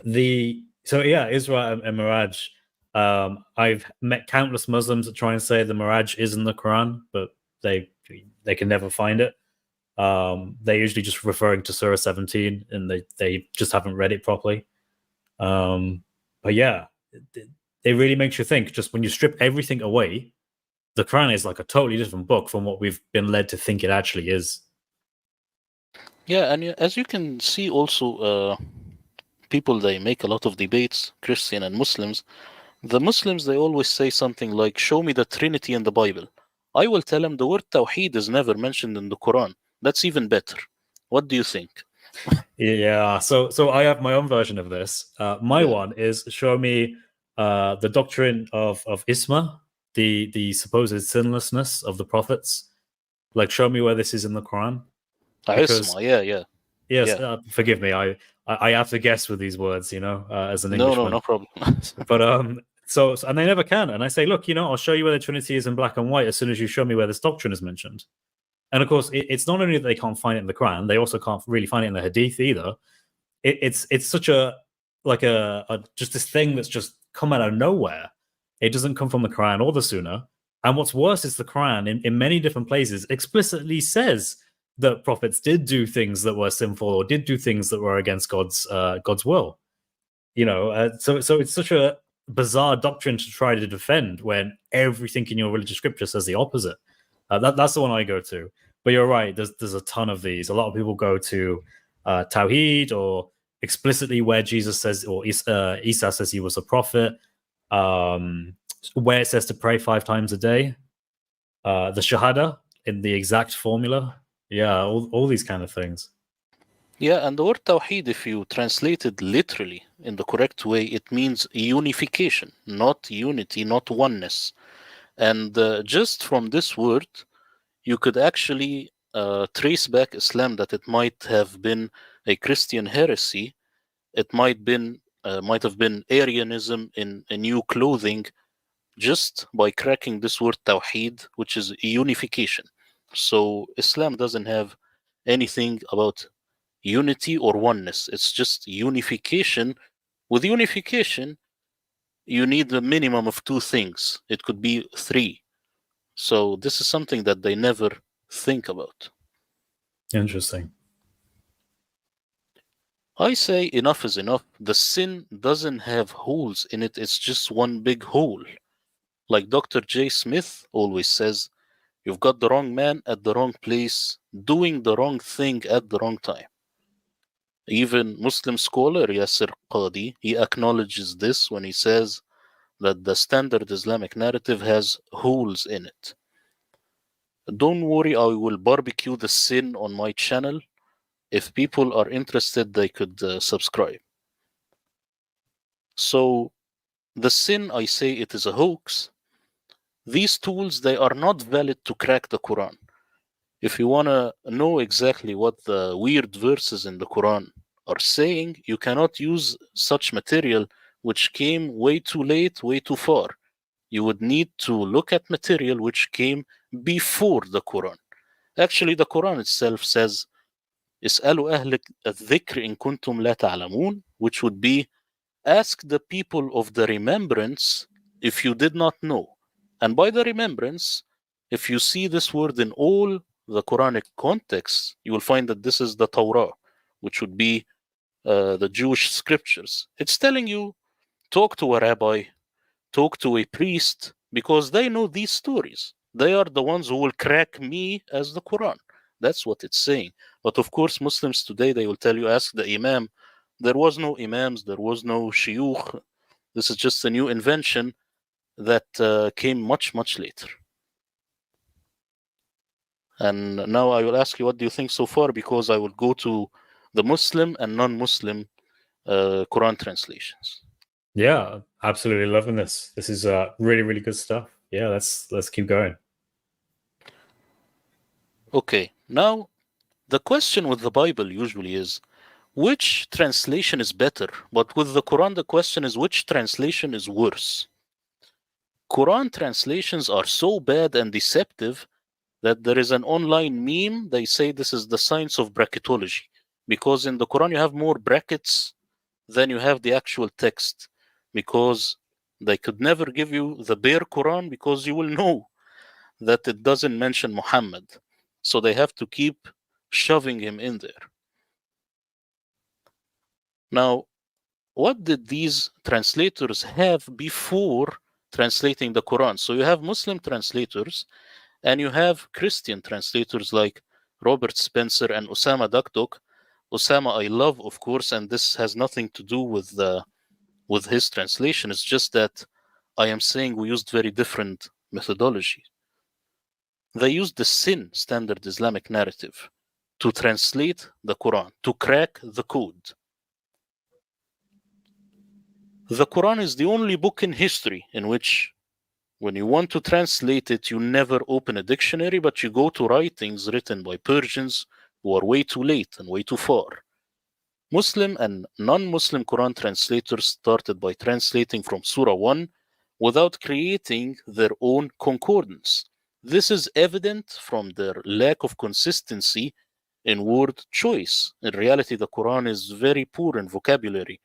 Isra and Miraj. I've met countless Muslims that try and say the Miraj is in the Quran, but they can never find it. They're usually just referring to Surah 17, and they just haven't read it properly. But yeah, it really makes you think. Just when you strip everything away, the Quran is like a totally different book from what we've been led to think it actually is. Yeah, and as you can see also, people, they make a lot of debates, Christian and Muslims. The Muslims, they always say something like, show me the Trinity in the Bible. I will tell them the word Tawheed is never mentioned in the Quran. That's even better. What do you think? Yeah, so I have my own version of this. My one is show me the doctrine of Isma, the supposed sinlessness of the prophets. Like, show me where this is in the Quran. Because Isma, yeah. yes, Yeah. forgive me, I have to guess with these words, as an No, Englishman. no problem. But so and they never can. And I say, look, I'll show you where the Trinity is in black and white as soon as you show me where this doctrine is mentioned. And of course, it's not only that they can't find it in the Quran; they also can't really find it in the Hadith either. It's such a just this thing that's just come out of nowhere. It doesn't come from the Quran or the Sunnah. And what's worse is the Quran in many different places explicitly says that prophets did do things that were sinful or did do things that were against God's will. So it's such a bizarre doctrine to try to defend when everything in your religious scripture says the opposite. That's the one I go to. But you're right. There's a ton of these. A lot of people go to Tawheed, or explicitly where Jesus says, or Isa says he was a prophet. Where it says to pray 5 times a day. The Shahada in the exact formula. Yeah, all these kind of things. Yeah, and the word Tawheed, if you translate it literally in the correct way, it means unification, not unity, not oneness. And just from this word, you could actually trace back Islam, that it might have been a Christian heresy. It might have been Arianism in a new clothing. just by cracking this word tawheed, which is unification. So Islam doesn't have anything about unity or oneness. It's just unification. With unification, you need a minimum of two things. It could be three. So this is something that they never think about. Interesting. I say enough is enough. The sin doesn't have holes in it, it's just one big hole. Like Dr. J. Smith always says, you've got the wrong man at the wrong place, doing the wrong thing at the wrong time. Even Muslim scholar Yasir Qadi, he acknowledges this when he says that the standard Islamic narrative has holes in it. Don't worry, I will barbecue the sin on my channel. If people are interested, they could subscribe. So the sin, I say it is a hoax. These tools, they are not valid to crack the Quran. If you want to know exactly what the weird verses in the Quran are saying, you cannot use such material which came way too late, way too far. You would need to look at material which came before the Quran. Actually, the Quran itself says, اسألوا أهل الذكر إن كنتم لا تعلمون, which would be, ask the people of the remembrance if you did not know. And by the remembrance, if you see this word in all the Quranic contexts, you will find that this is the Torah, which would be the Jewish scriptures. It's telling you, talk to a rabbi, talk to a priest, because they know these stories. They are the ones who will crack me as the Quran. That's what it's saying. But of course, Muslims today, they will tell you, ask the Imam. There was no Imams, there was no Shuyukh. This is just a new invention that came much, much later. And now I will ask you, what do you think so far? Because I will go to the Muslim and non-Muslim Quran translations. Yeah, absolutely loving this. This is really, really good stuff. Yeah, let's keep going. Okay, now the question with the Bible usually is, which translation is better? But with the Quran, the question is, which translation is worse? Quran translations are so bad and deceptive that there is an online meme. They say this is the science of bracketology, because in the Quran you have more brackets than you have the actual text, because they could never give you the bare Quran because you will know that it doesn't mention Muhammad. So they have to keep shoving him in there. Now, what did these translators have before translating the Quran? So you have Muslim translators and you have Christian translators like Robert Spencer and Osama Dakdok. Osama I love, of course, and this has nothing to do with his translation. It's just that I am saying we used very different methodology. They used the sin standard Islamic narrative to translate the Quran, to crack the code. The Quran is the only book in history in which, when you want to translate it, you never open a dictionary, but you go to writings written by Persians who are way too late and way too far. Muslim and non-Muslim Quran translators started by translating from Surah 1 without creating their own concordance. This is evident from their lack of consistency in word choice. In reality, the Quran is very poor in vocabulary.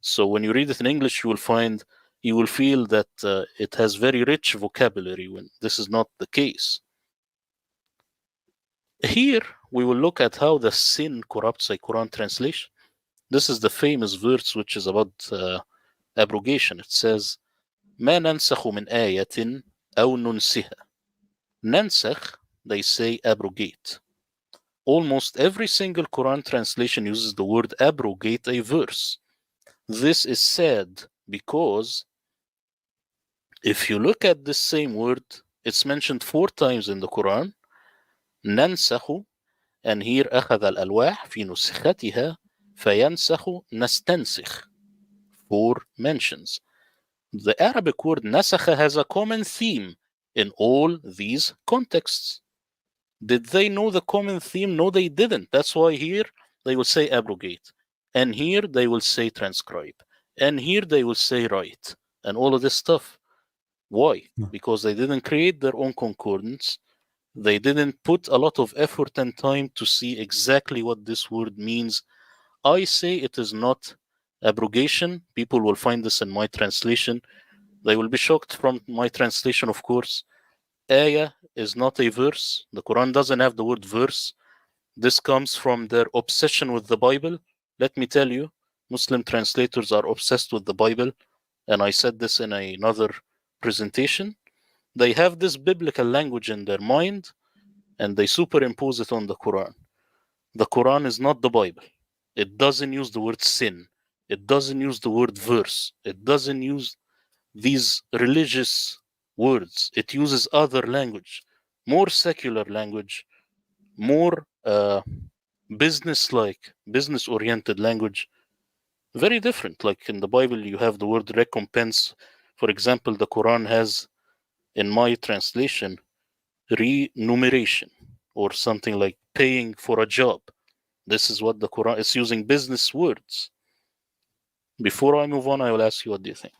So when you read it in English, you will feel that it has very rich vocabulary when this is not the case. Here, we will look at how the sin corrupts a Quran translation. This is the famous verse which is about abrogation. It says, ما ننسخ من آية أو ننسها. ننسخ, they say abrogate. Almost every single Quran translation uses the word abrogate a verse. This is sad because if you look at this same word, it's mentioned 4 times in the Quran. ننسخ, and here أخذ الألواح في نسختها فينسخ نستنسخ. 4 mentions. The Arabic word نسخ has a common theme in all these contexts. Did they know the common theme? No, they didn't. That's why here they will say abrogate. And here they will say transcribe. And here they will say write. And all of this stuff. Why? Because they didn't create their own concordance. They didn't put a lot of effort and time to see exactly what this word means. I say it is not abrogation. People will find this in my translation. They will be shocked from my translation, of course. Ayah is not a verse. The Quran doesn't have the word verse. This comes from their obsession with the Bible. Let me tell you, Muslim translators are obsessed with the Bible, and I said this in another presentation. They have this biblical language in their mind, and they superimpose it on the Quran. The Quran is not the Bible. It doesn't use the word sin. It doesn't use the word verse. It doesn't use these religious words. It uses other language, more secular language, more business-like, business-oriented language. Very different. Like in the Bible, you have the word recompense. For example, the Quran has, in my translation, remuneration, or something like paying for a job. This is what the Quran is using, business words. Before I move on, I will ask you, what do you think?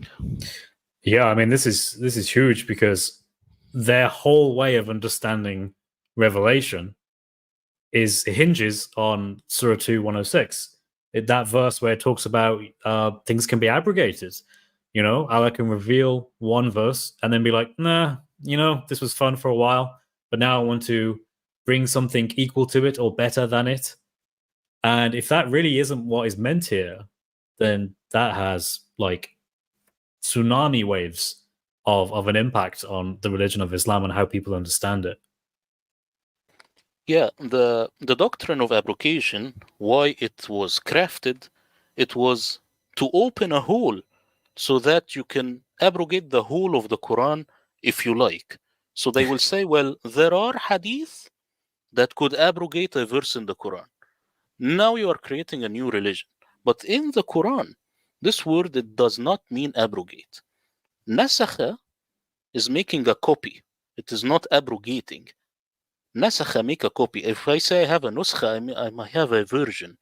Yeah, I mean, this is huge because their whole way of understanding Revelation hinges on Surah 2 106. That verse where it talks about things can be abrogated. You know, Allah can reveal one verse and then be like, nah, you know, this was fun for a while, but now I want to bring something equal to it or better than it. And if that really isn't what is meant here, then that has like tsunami waves of an impact on the religion of Islam and how people understand it. Yeah, the doctrine of abrogation, why it was crafted, it was to open a hole so that you can abrogate the whole of the Quran if you like. So they will say, well, there are hadith that could abrogate a verse in the Quran. Now you are creating a new religion. But in the Quran, this word, it does not mean abrogate. Nasakha is making a copy. It is not abrogating. Nasakha, make a copy. If I say I have a nuskha, I might have a version.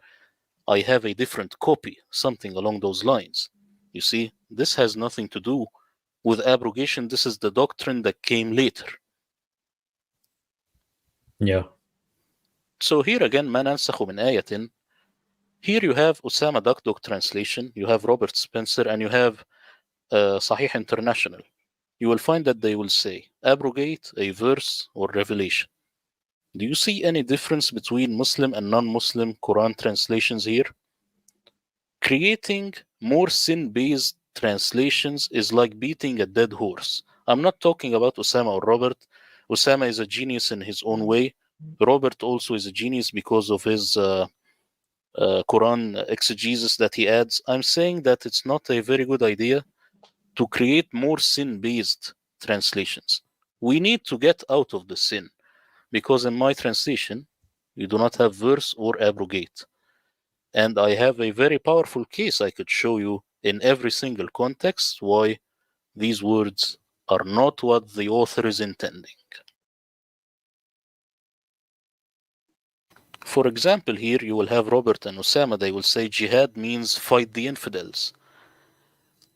I have a different copy, something along those lines. You see, this has nothing to do with abrogation. This is the doctrine that came later. Yeah. So here again, ما ننسخ من آية. Here you have Osama Dakdok translation, you have Robert Spencer, and you have Sahih International. You will find that they will say abrogate a verse or revelation. Do you see any difference between Muslim and non-Muslim Quran translations here? Creating more sin-based translations is like beating a dead horse. I'm not talking about Osama or Robert. Osama is a genius in his own way. Robert also is a genius because of his Quran exegesis that he adds. I'm saying that it's not a very good idea to create more sin-based translations. We need to get out of the sin, because in my translation, you do not have verse or abrogate. And I have a very powerful case I could show you in every single context why these words are not what the author is intending. For example, here you will have Robert and Osama, they will say jihad means fight the infidels.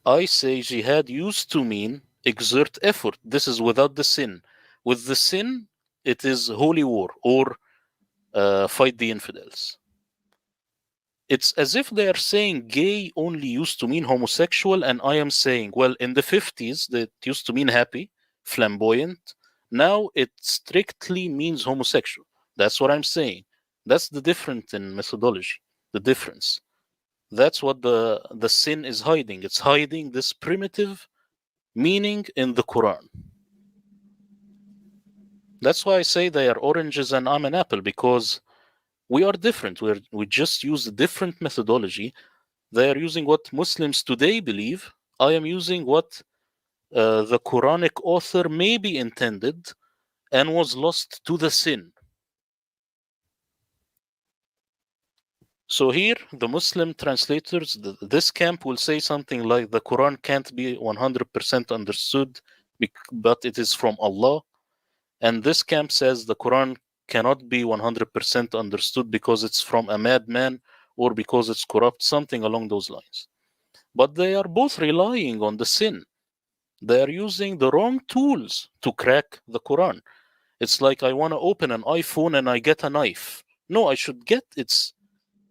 I say jihad used to mean exert effort. This is without the sin. With the sin, it is holy war or fight the infidels. It's as if they are saying gay only used to mean homosexual, and I am saying, well, in the 50s, that used to mean happy, flamboyant. Now it strictly means homosexual. That's what I'm saying. That's the difference in methodology, the difference. That's what the sin is hiding. It's hiding this primitive meaning in the Quran. That's why I say they are oranges and I'm an apple, because we are different. We just use a different methodology. They are using what Muslims today believe. I am using what the Quranic author maybe intended and was lost to the sin. So here, the Muslim translators, this camp will say something like the Quran can't be 100% understood, but it is from Allah. And this camp says the Quran cannot be 100% understood because it's from a madman or because it's corrupt, something along those lines. But they are both relying on the sin. They are using the wrong tools to crack the Quran. It's like I want to open an iPhone and I get a knife. No, I should get its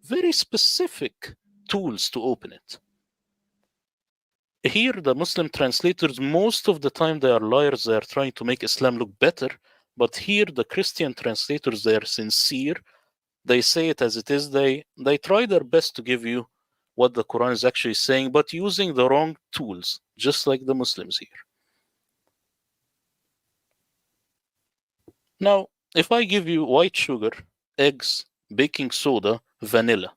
very specific tools to open it. Here, the Muslim translators, most of the time they are liars, they are trying to make Islam look better. But here, the Christian translators, they are sincere. They say it as it is. They try their best to give you what the Quran is actually saying, but using the wrong tools, just like the Muslims here. Now, if I give you white sugar, eggs, baking soda, vanilla,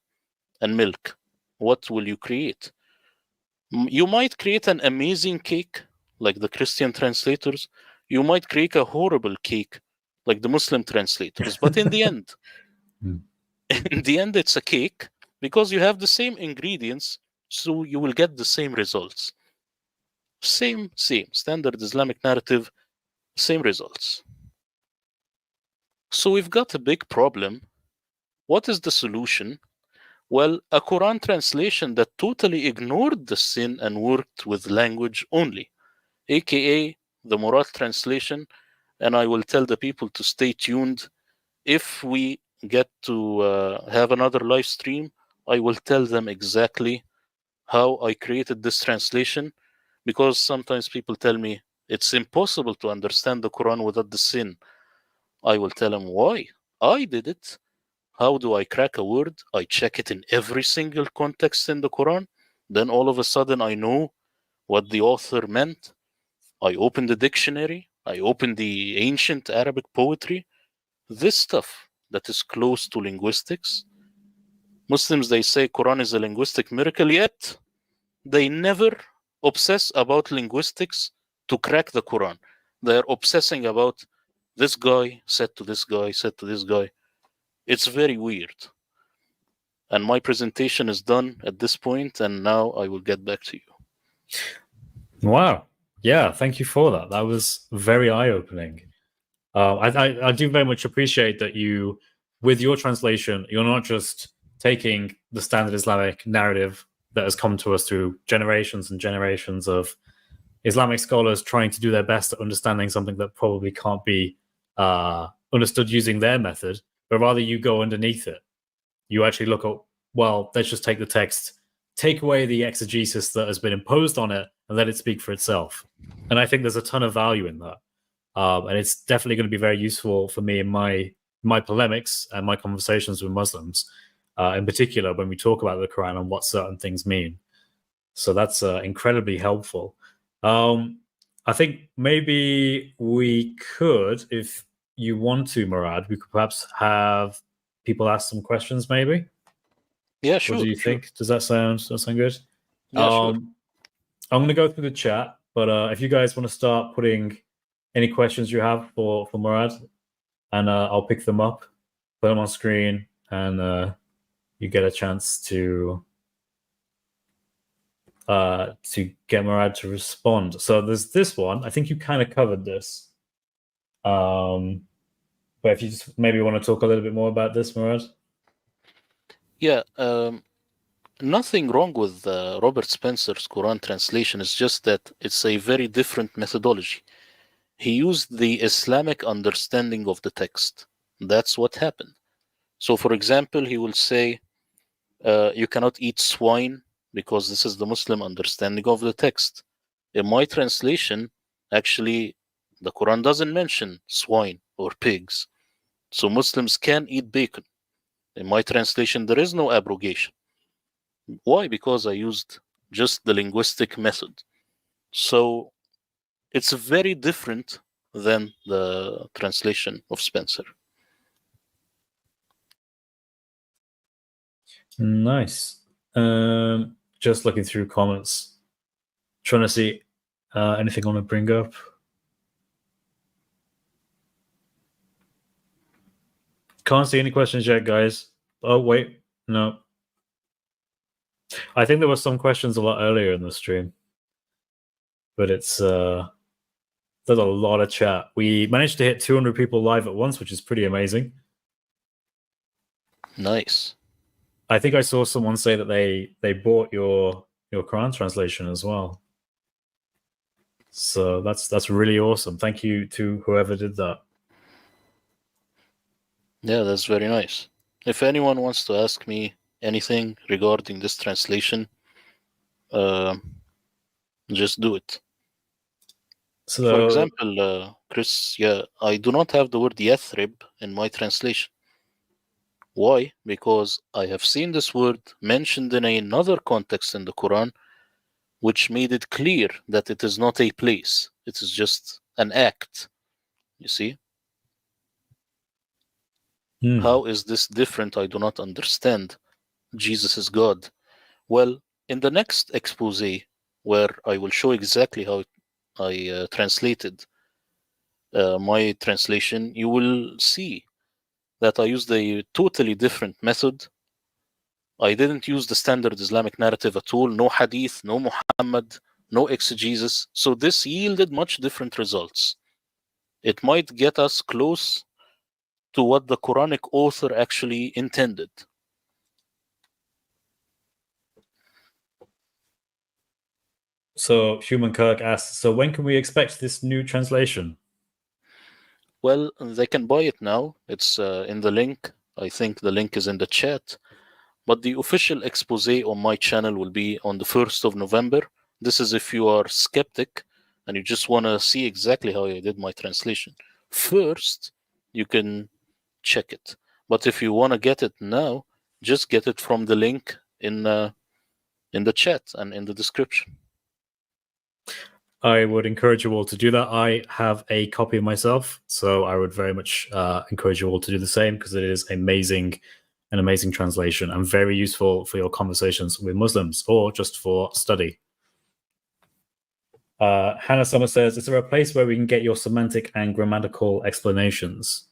and milk, what will you create? You might create an amazing cake, like the Christian translators. You might create a horrible cake, like the Muslim translators. But in the end, it's a cake because you have the same ingredients, so you will get the same results. Same, standard Islamic narrative, same results. So we've got a big problem. What is the solution? Well, a Quran translation that totally ignored the sin and worked with language only, aka the Murad translation. And I will tell the people to stay tuned. If we get to have another live stream, I will tell them exactly how I created this translation, because sometimes people tell me it's impossible to understand the Quran without the sin. I will tell them why. I did it. How do I crack a word? I check it in every single context in the Quran. Then all of a sudden I know what the author meant. I open the dictionary. I open the ancient Arabic poetry. This stuff that is close to linguistics. Muslims, they say Quran is a linguistic miracle, yet they never obsess about linguistics to crack the Quran. They're obsessing about this guy said to this guy, said to this guy. It's very weird. And my presentation is done at this point, and now I will get back to you. Wow. Yeah, thank you for that. That was very eye-opening. I do very much appreciate that you, with your translation, you're not just taking the standard Islamic narrative that has come to us through generations and generations of Islamic scholars trying to do their best at understanding something that probably can't be understood using their method, but rather you go underneath it. You actually look at, well, let's just take the text, take away the exegesis that has been imposed on it, and let it speak for itself. And I think there's a ton of value in that. And it's definitely going to be very useful for me in my polemics and my conversations with Muslims, in particular when we talk about the Quran and what certain things mean. So that's incredibly helpful. I think maybe we could, if you want to, Murad, we could perhaps have people ask some questions, maybe. Yeah, sure. What do you think? Does that sound good? Yeah, sure. I'm going to go through the chat, but if you guys want to start putting any questions you have for Murad, and I'll pick them up, put them on screen, and you get a chance to get Murad to respond. So there's this one. I think you kind of covered this. But if you just maybe want to talk a little bit more about this, Murad. Yeah, nothing wrong with Robert Spencer's Quran translation. It's just that it's a very different methodology. He used the Islamic understanding of the text. That's what happened. So, for example, he will say, you cannot eat swine because this is the Muslim understanding of the text. In my translation, actually, the Quran doesn't mention swine or pigs. So Muslims can eat bacon. In my translation, there is no abrogation. Why? Because I used just the linguistic method. So it's very different than the translation of Spencer. Nice. Just looking through comments, trying to see anything I want to bring up. Can't see any questions yet, guys. Oh, wait. No. I think there were some questions a lot earlier in the stream. But it's there's a lot of chat. We managed to hit 200 people live at once, which is pretty amazing. Nice. I think I saw someone say that they bought your Quran translation as well. So that's really awesome. Thank you to whoever did that. Yeah, that's very nice. If anyone wants to ask me anything regarding this translation, just do it. So, For example, Chris, yeah, I do not have the word Yathrib in my translation. Why? Because I have seen this word mentioned in another context in the Quran, which made it clear that it is not a place, it is just an act. You see? How is this different? I do not understand. Jesus is God. Well, in the next expose, where I will show exactly how I translated my translation, you will see that I used a totally different method. I didn't use the standard Islamic narrative at all, no hadith, no Muhammad, no exegesis. So this yielded much different results. It might get us close to what the Quranic author actually intended. So Human Kirk asks, so when can we expect this new translation? Well, they can buy it now. It's in the link. I think the link is in the chat. But the official expose on my channel will be on the 1st of November. This is if you are skeptic and you just want to see exactly how I did my translation. First, you can check it. But if you want to get it now, just get it from the link in the chat and in the description. I would encourage you all to do that. I have a copy myself, so I would very much encourage you all to do the same because it is an amazing translation and very useful for your conversations with Muslims or just for study. Hannah Summer says, is there a place where we can get your semantic and grammatical explanations?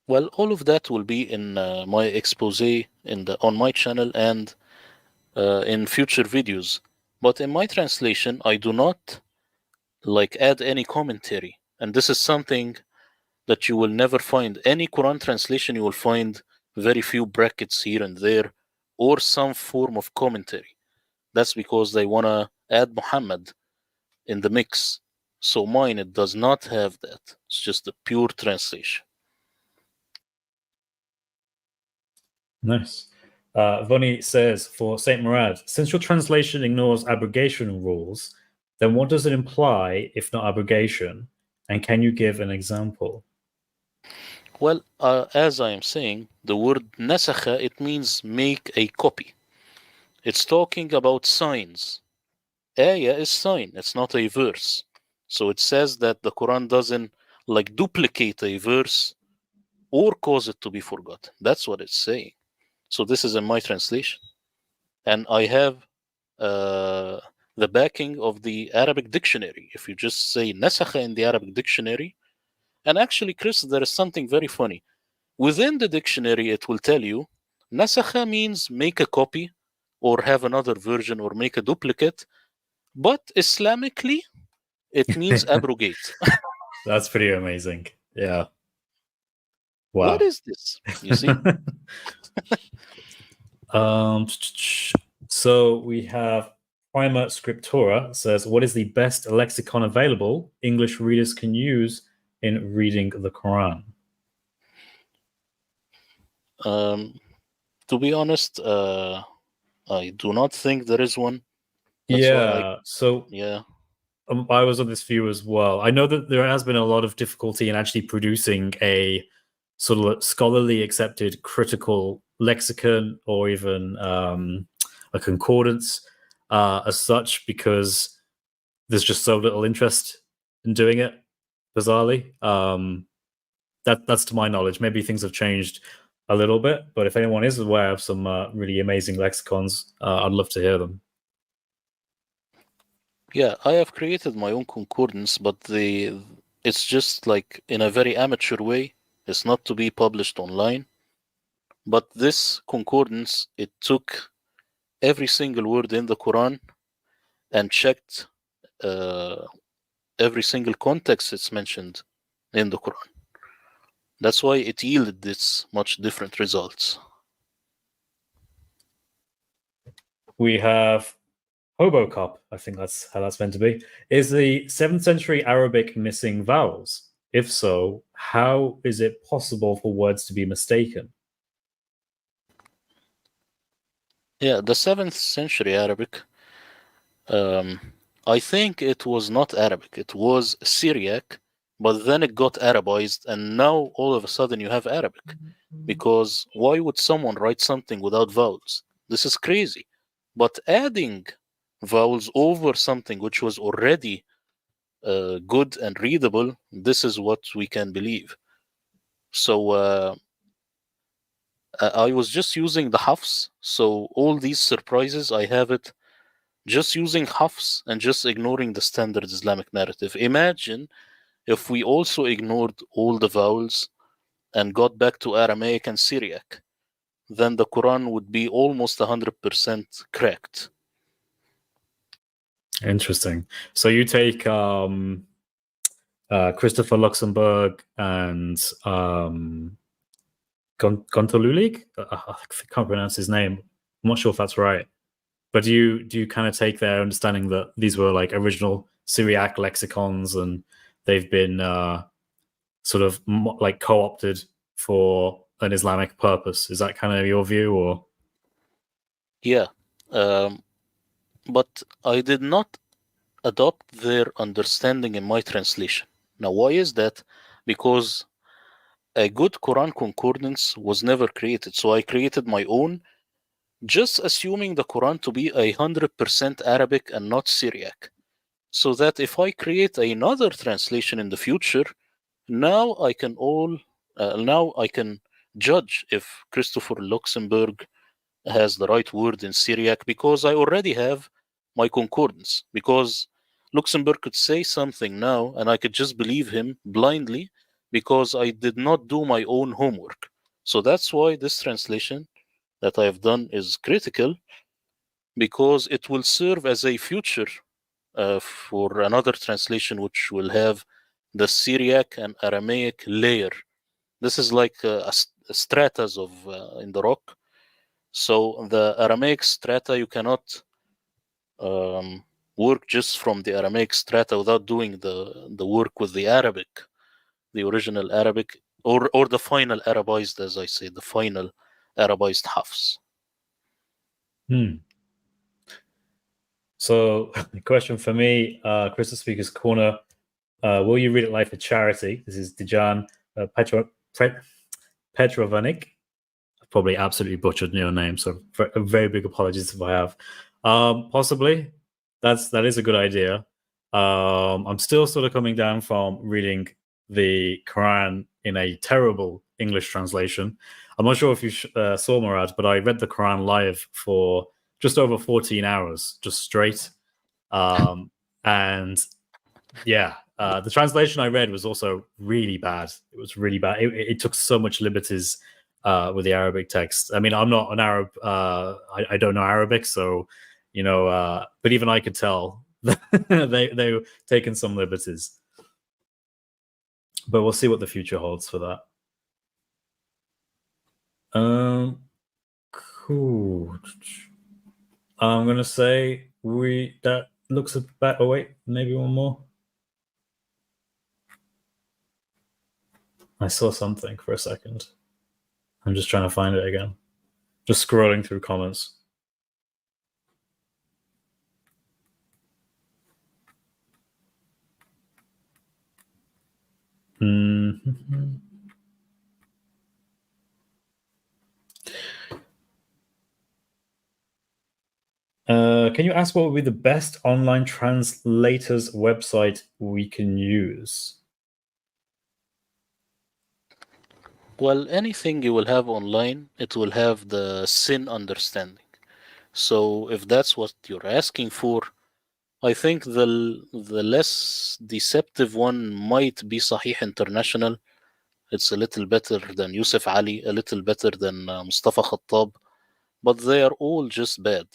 Well, all of that will be in my expose on my channel and in future videos. But in my translation, I do not add any commentary, and this is something that you will never find. Any Quran translation, you will find very few brackets here and there, or some form of commentary. That's because they want to add Muhammad in the mix. So mine, it does not have that. It's just a pure translation. Nice. Voni says, for Saint Murad, since your translation ignores abrogation rules, then what does it imply if not abrogation? And can you give an example? Well, as I am saying, the word nasakha, it means make a copy. It's talking about signs. Ayah is sign, it's not a verse. So it says that the Quran doesn't duplicate a verse or cause it to be forgotten. That's what it's saying. So this is in my translation. And I have the backing of the Arabic dictionary. If you just say nasakha in the Arabic dictionary, and actually, Chris, there is something very funny. Within the dictionary, it will tell you nasakha means make a copy or have another version or make a duplicate. But Islamically, it means abrogate. That's pretty amazing. Yeah. Wow. What is this? You see? So we have Prima Scriptura says, what is the best lexicon available English readers can use in reading the Quran? To be honest, I do not think there is one. That's yeah. I was on this view as well. I know that there has been a lot of difficulty in actually producing a sort of scholarly accepted critical lexicon or even a concordance as such, because there's just so little interest in doing it, bizarrely. That's to my knowledge. Maybe things have changed a little bit, but if anyone is aware of some really amazing lexicons, I'd love to hear them. Yeah, I have created my own concordance, but it's just in a very amateur way. It's not to be published online. But this concordance, it took every single word in the Quran and checked every single context it's mentioned in the Quran. That's why it yielded this much different results. We have Hobocop, I think that's how that's meant to be. Is the 7th century Arabic missing vowels? If so, how is it possible for words to be mistaken? Yeah, the 7th century Arabic. I think it was not Arabic. It was Syriac, but then it got Arabized, and now all of a sudden you have Arabic. Because why would someone write something without vowels? This is crazy. But adding vowels over something which was already good and readable, this is what we can believe. So I was just using the Hafs. So all these surprises, I have it just using Hafs and just ignoring the standard Islamic narrative. Imagine if we also ignored all the vowels and got back to Aramaic and Syriac, then the Quran would be almost 100% correct. Interesting. So you take Christopher Luxembourg and Gontolulik? I can't pronounce his name. I'm not sure if that's right. But do you kind of take their understanding that these were like original Syriac lexicons and they've been sort of like co-opted for an Islamic purpose? Is that kind of your view, or? Yeah. But I did not adopt their understanding in my translation. Now, why is that? Because a good Quran concordance was never created. So I created my own, just assuming the Quran to be 100% Arabic and not Syriac. So that if I create another translation in the future, now I can judge if Christopher Luxembourg has the right word in Syriac because I already have my concordance. Because Luxembourg could say something now and I could just believe him blindly because I did not do my own homework. So that's why this translation that I have done is critical because it will serve as a future for another translation which will have the Syriac and Aramaic layer. This is like stratas of in the rock. So the Aramaic strata, you cannot work just from the Aramaic strata without doing the work with the Arabic, the original Arabic, or the final Arabized, as I say, the final Arabized Hafs. So, the question for me, Crystal Speaker's Corner, will you read it live for charity? This is Dijan Petrovanik. I've probably absolutely butchered your name, so very big apologies if I have. Possibly, that is a good idea. I'm still sort of coming down from reading the Quran in a terrible English translation. I'm not sure if you saw, Murad, but I read the Quran live for just over 14 hours, just straight. And yeah, the translation I read was also really bad. It was really bad. It took so much liberties with the Arabic text. I mean, I'm not an Arab. I don't know Arabic, so but even I could tell they were taking some liberties. But we'll see what the future holds for that. Cool. I'm gonna say that looks about. Oh wait, maybe one more. I saw something for a second. I'm just trying to find it again. Just scrolling through comments. Mm-hmm. Can you ask what would be the best online translators website we can use? Well, anything you will have online, it will have the sin understanding. So if that's what you're asking for, I think the less deceptive one might be Sahih International. It's a little better than Yusuf Ali, a little better than Mustafa Khattab, but they are all just bad.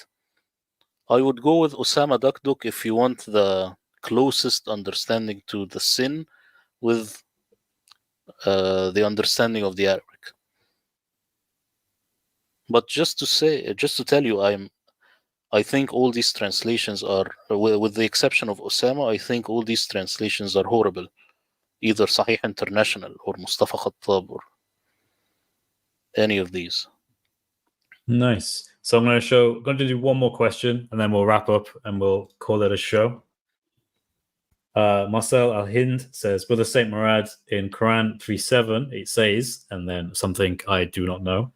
I would go with Osama Dakduk if you want the closest understanding to the sin with the understanding of the Arabic. But just to tell you, I think all these translations are, with the exception of Osama, I think all these translations are horrible. Either Sahih International or Mustafa Khattab or any of these. Nice. So I'm going to do one more question, and then we'll wrap up and we'll call it a show. Marcel Al-Hind says, Brother Saint Murad, in Quran 3:7, it says, and then something I do not know.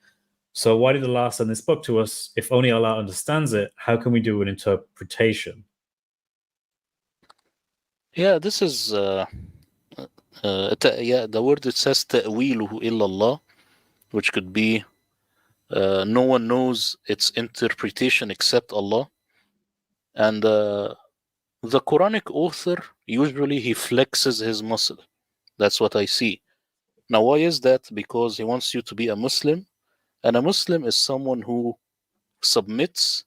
So why did Allah send this book to us? If only Allah understands it, how can we do an interpretation? Yeah, this is the word it says تأويله إلا الله, which could be no one knows its interpretation except Allah. And the Quranic author, usually he flexes his muscle. That's what I see. Now, why is that? Because he wants you to be a Muslim, and a Muslim is someone who submits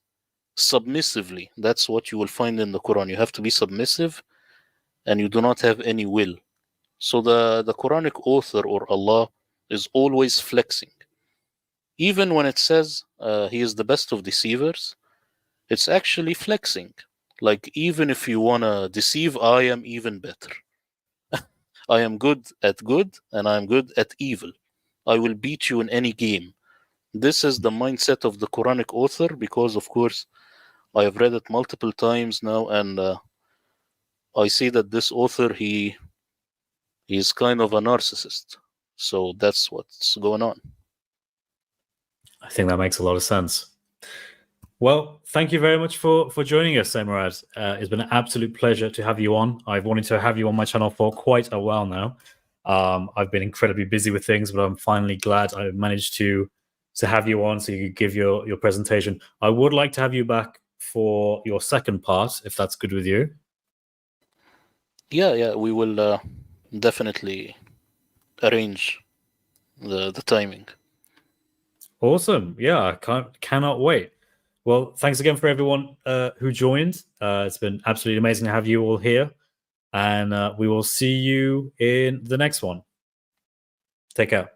submissively. That's what you will find in the Quran. You have to be submissive, and you do not have any will. So the Quranic author or Allah is always flexing. Even when it says he is the best of deceivers, it's actually flexing. Like, even if you want to deceive, I am even better. I am good at good and I am good at evil. I will beat you in any game. This is the mindset of the Quranic author, because, of course, I have read it multiple times now, and I see that this author, he's kind of a narcissist. So that's what's going on. I think that makes a lot of sense. Well, thank you very much for joining us, Murad. It's been an absolute pleasure to have you on. I've wanted to have you on my channel for quite a while now. I've been incredibly busy with things, but I'm finally glad I managed to have you on so you could give your presentation. I would like to have you back for your second part, if that's good with you. Yeah, we will definitely arrange the timing. Awesome. Yeah, I cannot wait. Well, thanks again for everyone who joined. It's been absolutely amazing to have you all here. And we will see you in the next one. Take care.